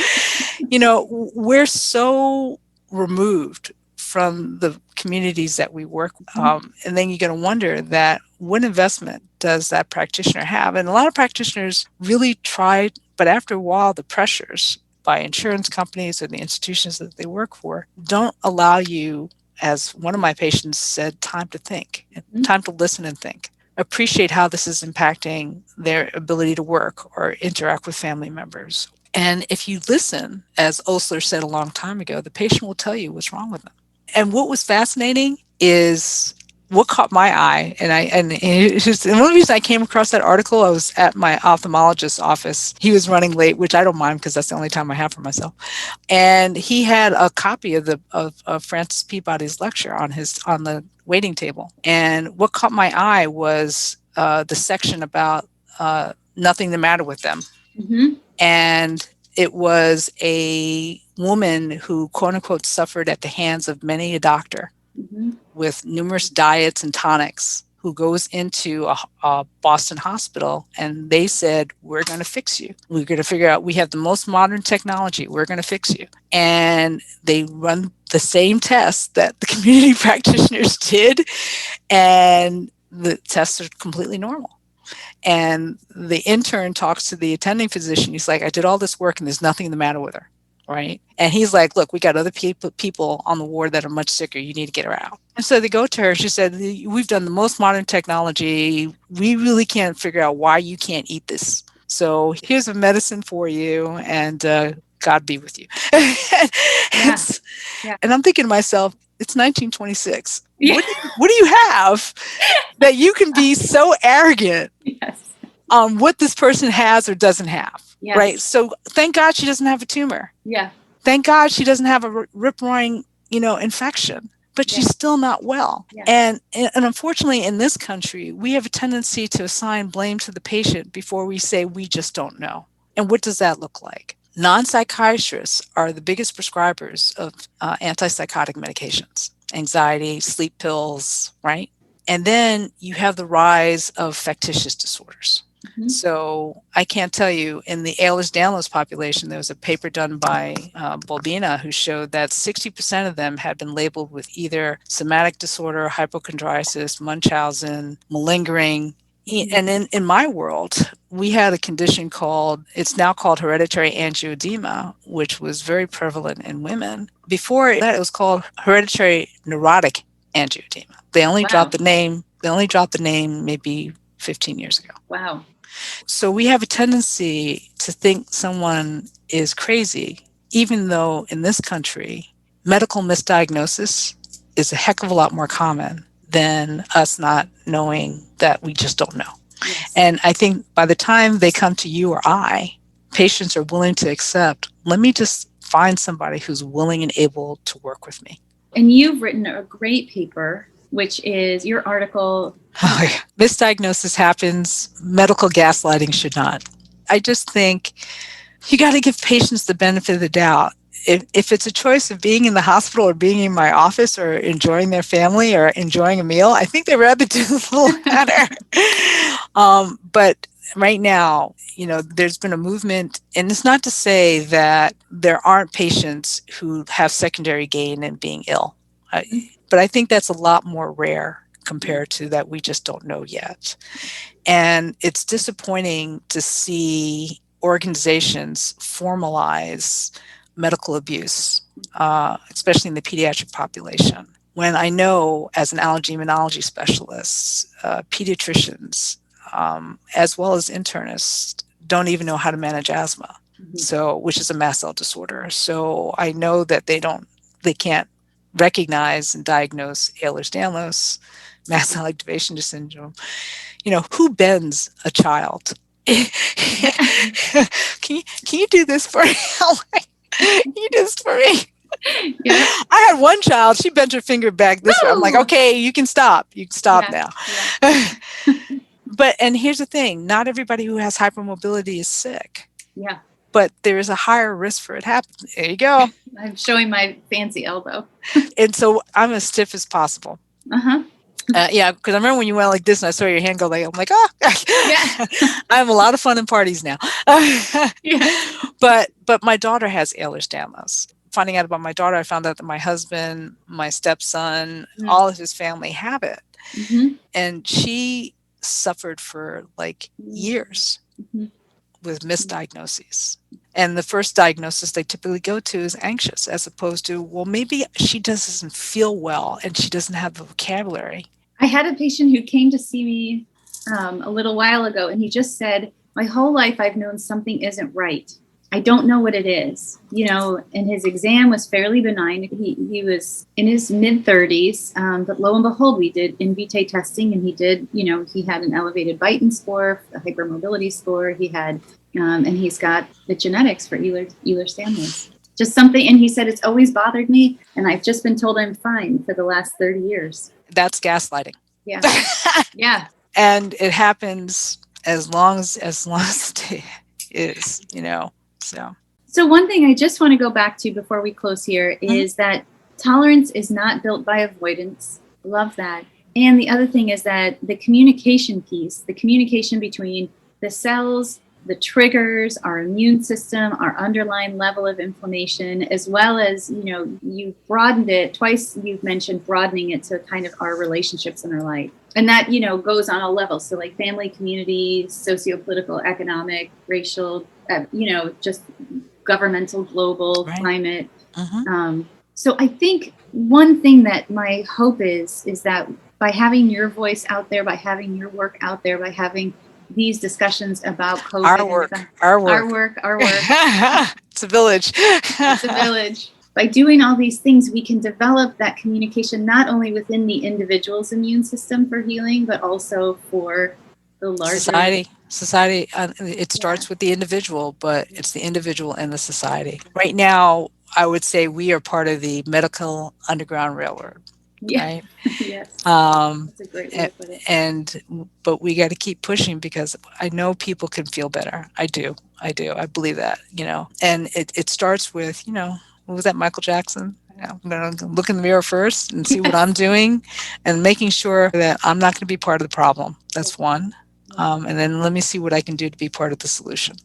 We're so removed from the communities that we work with. And then you're going to wonder that what investment does that practitioner have? And a lot of practitioners really try, but after a while, the pressures by insurance companies or the institutions that they work for don't allow you, as one of my patients said, time to think, time to listen and think, appreciate how this is impacting their ability to work or interact with family members. And if you listen, as Osler said a long time ago, the patient will tell you what's wrong with them. And what was fascinating is what caught my eye, and it's just, and one of the reasons I came across that article, I was at my ophthalmologist's office. He was running late, which I don't mind because that's the only time I have for myself. And he had a copy of Francis Peabody's lecture on the waiting table. And what caught my eye was the section about nothing the matter with them. Mm-hmm. And it was a woman who, quote unquote, suffered at the hands of many a doctor. Mm-hmm. With numerous diets and tonics, who goes into a Boston hospital, and they said, we're going to fix you. We're going to figure out, we have the most modern technology. We're going to fix you. And they run the same tests that the community practitioners did, and the tests are completely normal. And the intern talks to the attending physician. He's like, I did all this work and there's nothing the matter with her. right? And he's like, look, we got other people on the ward that are much sicker. You need to get her out. And so they go to her. She said, we've done the most modern technology. We really can't figure out why you can't eat this. So here's a medicine for you, and God be with you. Yeah. Yeah. And I'm thinking to myself, it's 1926. Yeah. What do you have that you can be so arrogant Yes. on what this person has or doesn't have? Yes. Right. So thank God she doesn't have a tumor. Yeah. Thank God she doesn't have a rip-roaring, infection, but she's still not well. Yeah. And unfortunately, in this country, we have a tendency to assign blame to the patient before we say we just don't know. And what does that look like? Non-psychiatrists are the biggest prescribers of antipsychotic medications, anxiety, sleep pills, right? And then you have the rise of factitious disorders. Mm-hmm. So I can't tell you, in the Ehlers-Danlos population, there was a paper done by Bolbina who showed that 60% of them had been labeled with either somatic disorder, hypochondriasis, Munchausen, malingering. And in my world, we had a condition it's now called hereditary angioedema, which was very prevalent in women. Before that, it was called hereditary neurotic angioedema. They only dropped the name. Maybe 15 years ago. Wow. So we have a tendency to think someone is crazy, even though in this country, medical misdiagnosis is a heck of a lot more common than us not knowing that we just don't know. Yes. And I think by the time they come to you or I, patients are willing to accept, let me just find somebody who's willing and able to work with me. And you've written a great paper, which is your article. Oh, yeah. Misdiagnosis happens. Medical gaslighting should not. I just think you got to give patients the benefit of the doubt. If it's a choice of being in the hospital or being in my office or enjoying their family or enjoying a meal, I think they'd rather do the latter. But right now, there's been a movement, and it's not to say that there aren't patients who have secondary gain in being ill, but I think that's a lot more rare compared to that we just don't know yet. And it's disappointing to see organizations formalize medical abuse, especially in the pediatric population. When I know, as an allergy immunology specialist, pediatricians, as well as internists, don't even know how to manage asthma, which is a mast cell disorder. So I know that they can't recognize and diagnose Ehlers-Danlos, mast cell activation syndrome. Who bends a child? Can you do this for me? Can you do this for me? Yeah. I had one child, she bent her finger back this way. I'm like, okay, you can stop. You can stop now. Yeah. And here's the thing, not everybody who has hypermobility is sick. Yeah. But there is a higher risk for it happening. There you go. I'm showing my fancy elbow. And so I'm as stiff as possible. Uh-huh. Yeah, because I remember when you went like this and I saw your hand go like, I'm like, oh, yeah. I have a lot of fun in parties now. Yeah. But my daughter has Ehlers-Danlos. Finding out about my daughter, I found out that my husband, my stepson, all of his family have it. Mm-hmm. And she suffered for like years with misdiagnoses. And the first diagnosis they typically go to is anxious, as opposed to, well, maybe she doesn't feel well and she doesn't have the vocabulary. I had a patient who came to see me a little while ago, and he just said, my whole life I've known something isn't right. I don't know what it is. And his exam was fairly benign. He was in his mid-30s, but lo and behold, we did in vitro testing, and he did, he had an elevated Beighton score, a hypermobility score. He had, and he's got the genetics for Ehlers-Danlos. Just something, and he said, it's always bothered me, and I've just been told I'm fine for the last 30 years. That's gaslighting. Yeah. Yeah. And it happens as long as it is, So one thing I just want to go back to before we close here is that tolerance is not built by avoidance. Love that. And the other thing is that the communication piece, the communication between the cells, the triggers, our immune system, our underlying level of inflammation, as well as, you've broadened it twice. You've mentioned broadening it to kind of our relationships in our life. And that, goes on all levels. So like family, community, socio-political, economic, racial, just governmental, global, Right. climate. Mm-hmm. So I think one thing that my hope is that by having your voice out there, by having your work out there, by having these discussions about COVID, Our work. It's a village. It's a village. By doing all these things, we can develop that communication not only within the individual's immune system for healing, but also for the larger society. It starts with the individual, but it's the individual and the society. Right now, I would say we are part of the medical underground railroad. Yeah. Right? Yes. That's a great way to put it. But we got to keep pushing, because I know people can feel better. I do. I believe that, and it starts with, what was that, Michael Jackson? I'm going to look in the mirror first and see what I'm doing, and making sure that I'm not going to be part of the problem. That's one. And then let me see what I can do to be part of the solution.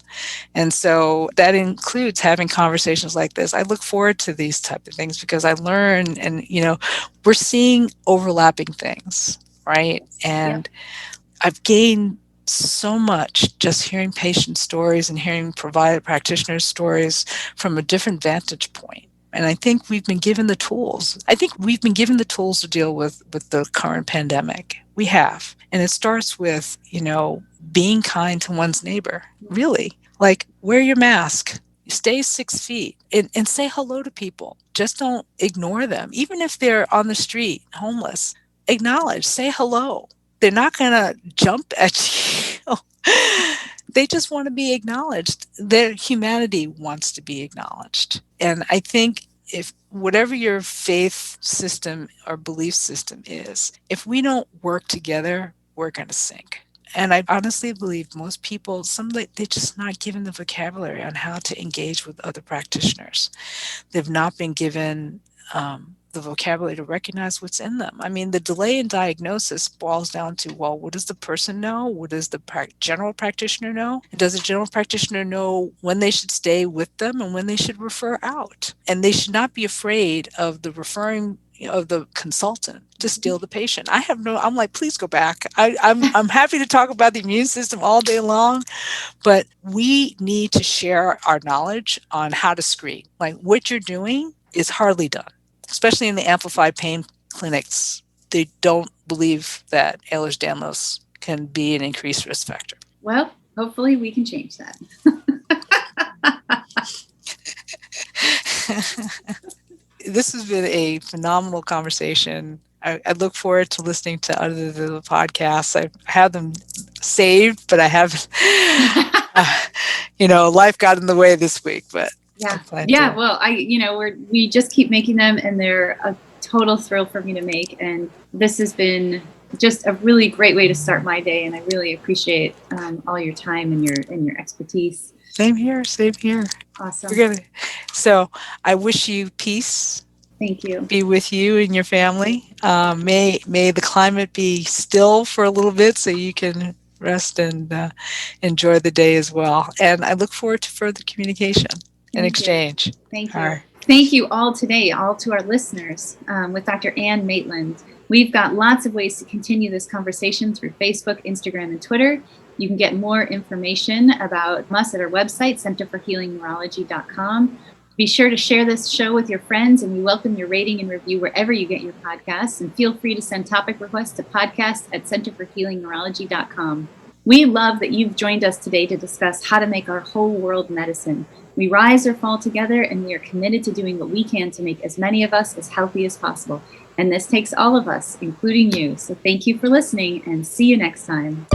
And so that includes having conversations like this. I look forward to these type of things, because I learn, and, we're seeing overlapping things, right? And I've gained so much just hearing patient stories and hearing practitioners' stories from a different vantage point. And I think we've been given the tools. To deal with the current pandemic. We have. And it starts with, being kind to one's neighbor, really. Like, wear your mask, stay 6 feet, and say hello to people. Just don't ignore them. Even if they're on the street, homeless, acknowledge, say hello. They're not going to jump at you. They just want to be acknowledged. Their humanity wants to be acknowledged. And I think if whatever your faith system or belief system is, if we don't work together, we're going to sink. And I honestly believe most people, they're just not given the vocabulary on how to engage with other practitioners. They've not been given the vocabulary to recognize what's in them. I mean, the delay in diagnosis boils down to, well, what does the person know? What does the general practitioner know? And does the general practitioner know when they should stay with them and when they should refer out? And they should not be afraid of the referring of the consultant to steal the patient. I'm like, please go back. I'm happy to talk about the immune system all day long, but we need to share our knowledge on how to screen. Like, what you're doing is hardly done, especially in the amplified pain clinics. They don't believe that Ehlers-Danlos can be an increased risk factor. Well, hopefully we can change that. This has been a phenomenal conversation. I look forward to listening to other of the podcasts. I have them saved, but I haven't, life got in the way this week, but yeah. Well, we just keep making them, and they're a total thrill for me to make. And this has been just a really great way to start my day. And I really appreciate all your time and your expertise. Same here. Awesome. So I wish you peace. Thank you. Be with you and your family. May the climate be still for a little bit so you can rest and enjoy the day as well. And I look forward to further communication and exchange. Thank you. Right. Thank you all today, all to our listeners, with Dr. Ann Maitland. We've got lots of ways to continue this conversation through Facebook, Instagram, and Twitter. You can get more information about us at our website, centerforhealingneurology.com. Be sure to share this show with your friends, and we welcome your rating and review wherever you get your podcasts. And feel free to send topic requests to podcast@centerforhealingneurology.com. We love that you've joined us today to discuss how to make our whole world medicine. We rise or fall together, and we are committed to doing what we can to make as many of us as healthy as possible. And this takes all of us, including you. So thank you for listening, and see you next time.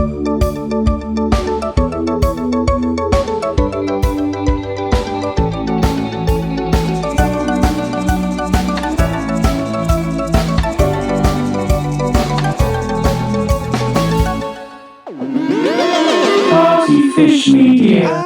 Partyfish Media.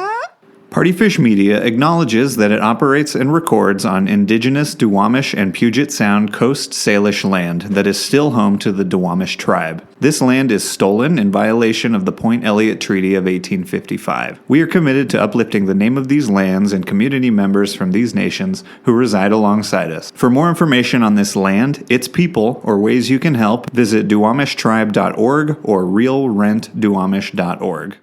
Partyfish Media acknowledges that it operates and records on indigenous Duwamish and Puget Sound Coast Salish land that is still home to the Duwamish tribe. This land is stolen in violation of the Point Elliott Treaty of 1855. We are committed to uplifting the name of these lands and community members from these nations who reside alongside us. For more information on this land, its people, or ways you can help, visit duwamishtribe.org or realrentduwamish.org.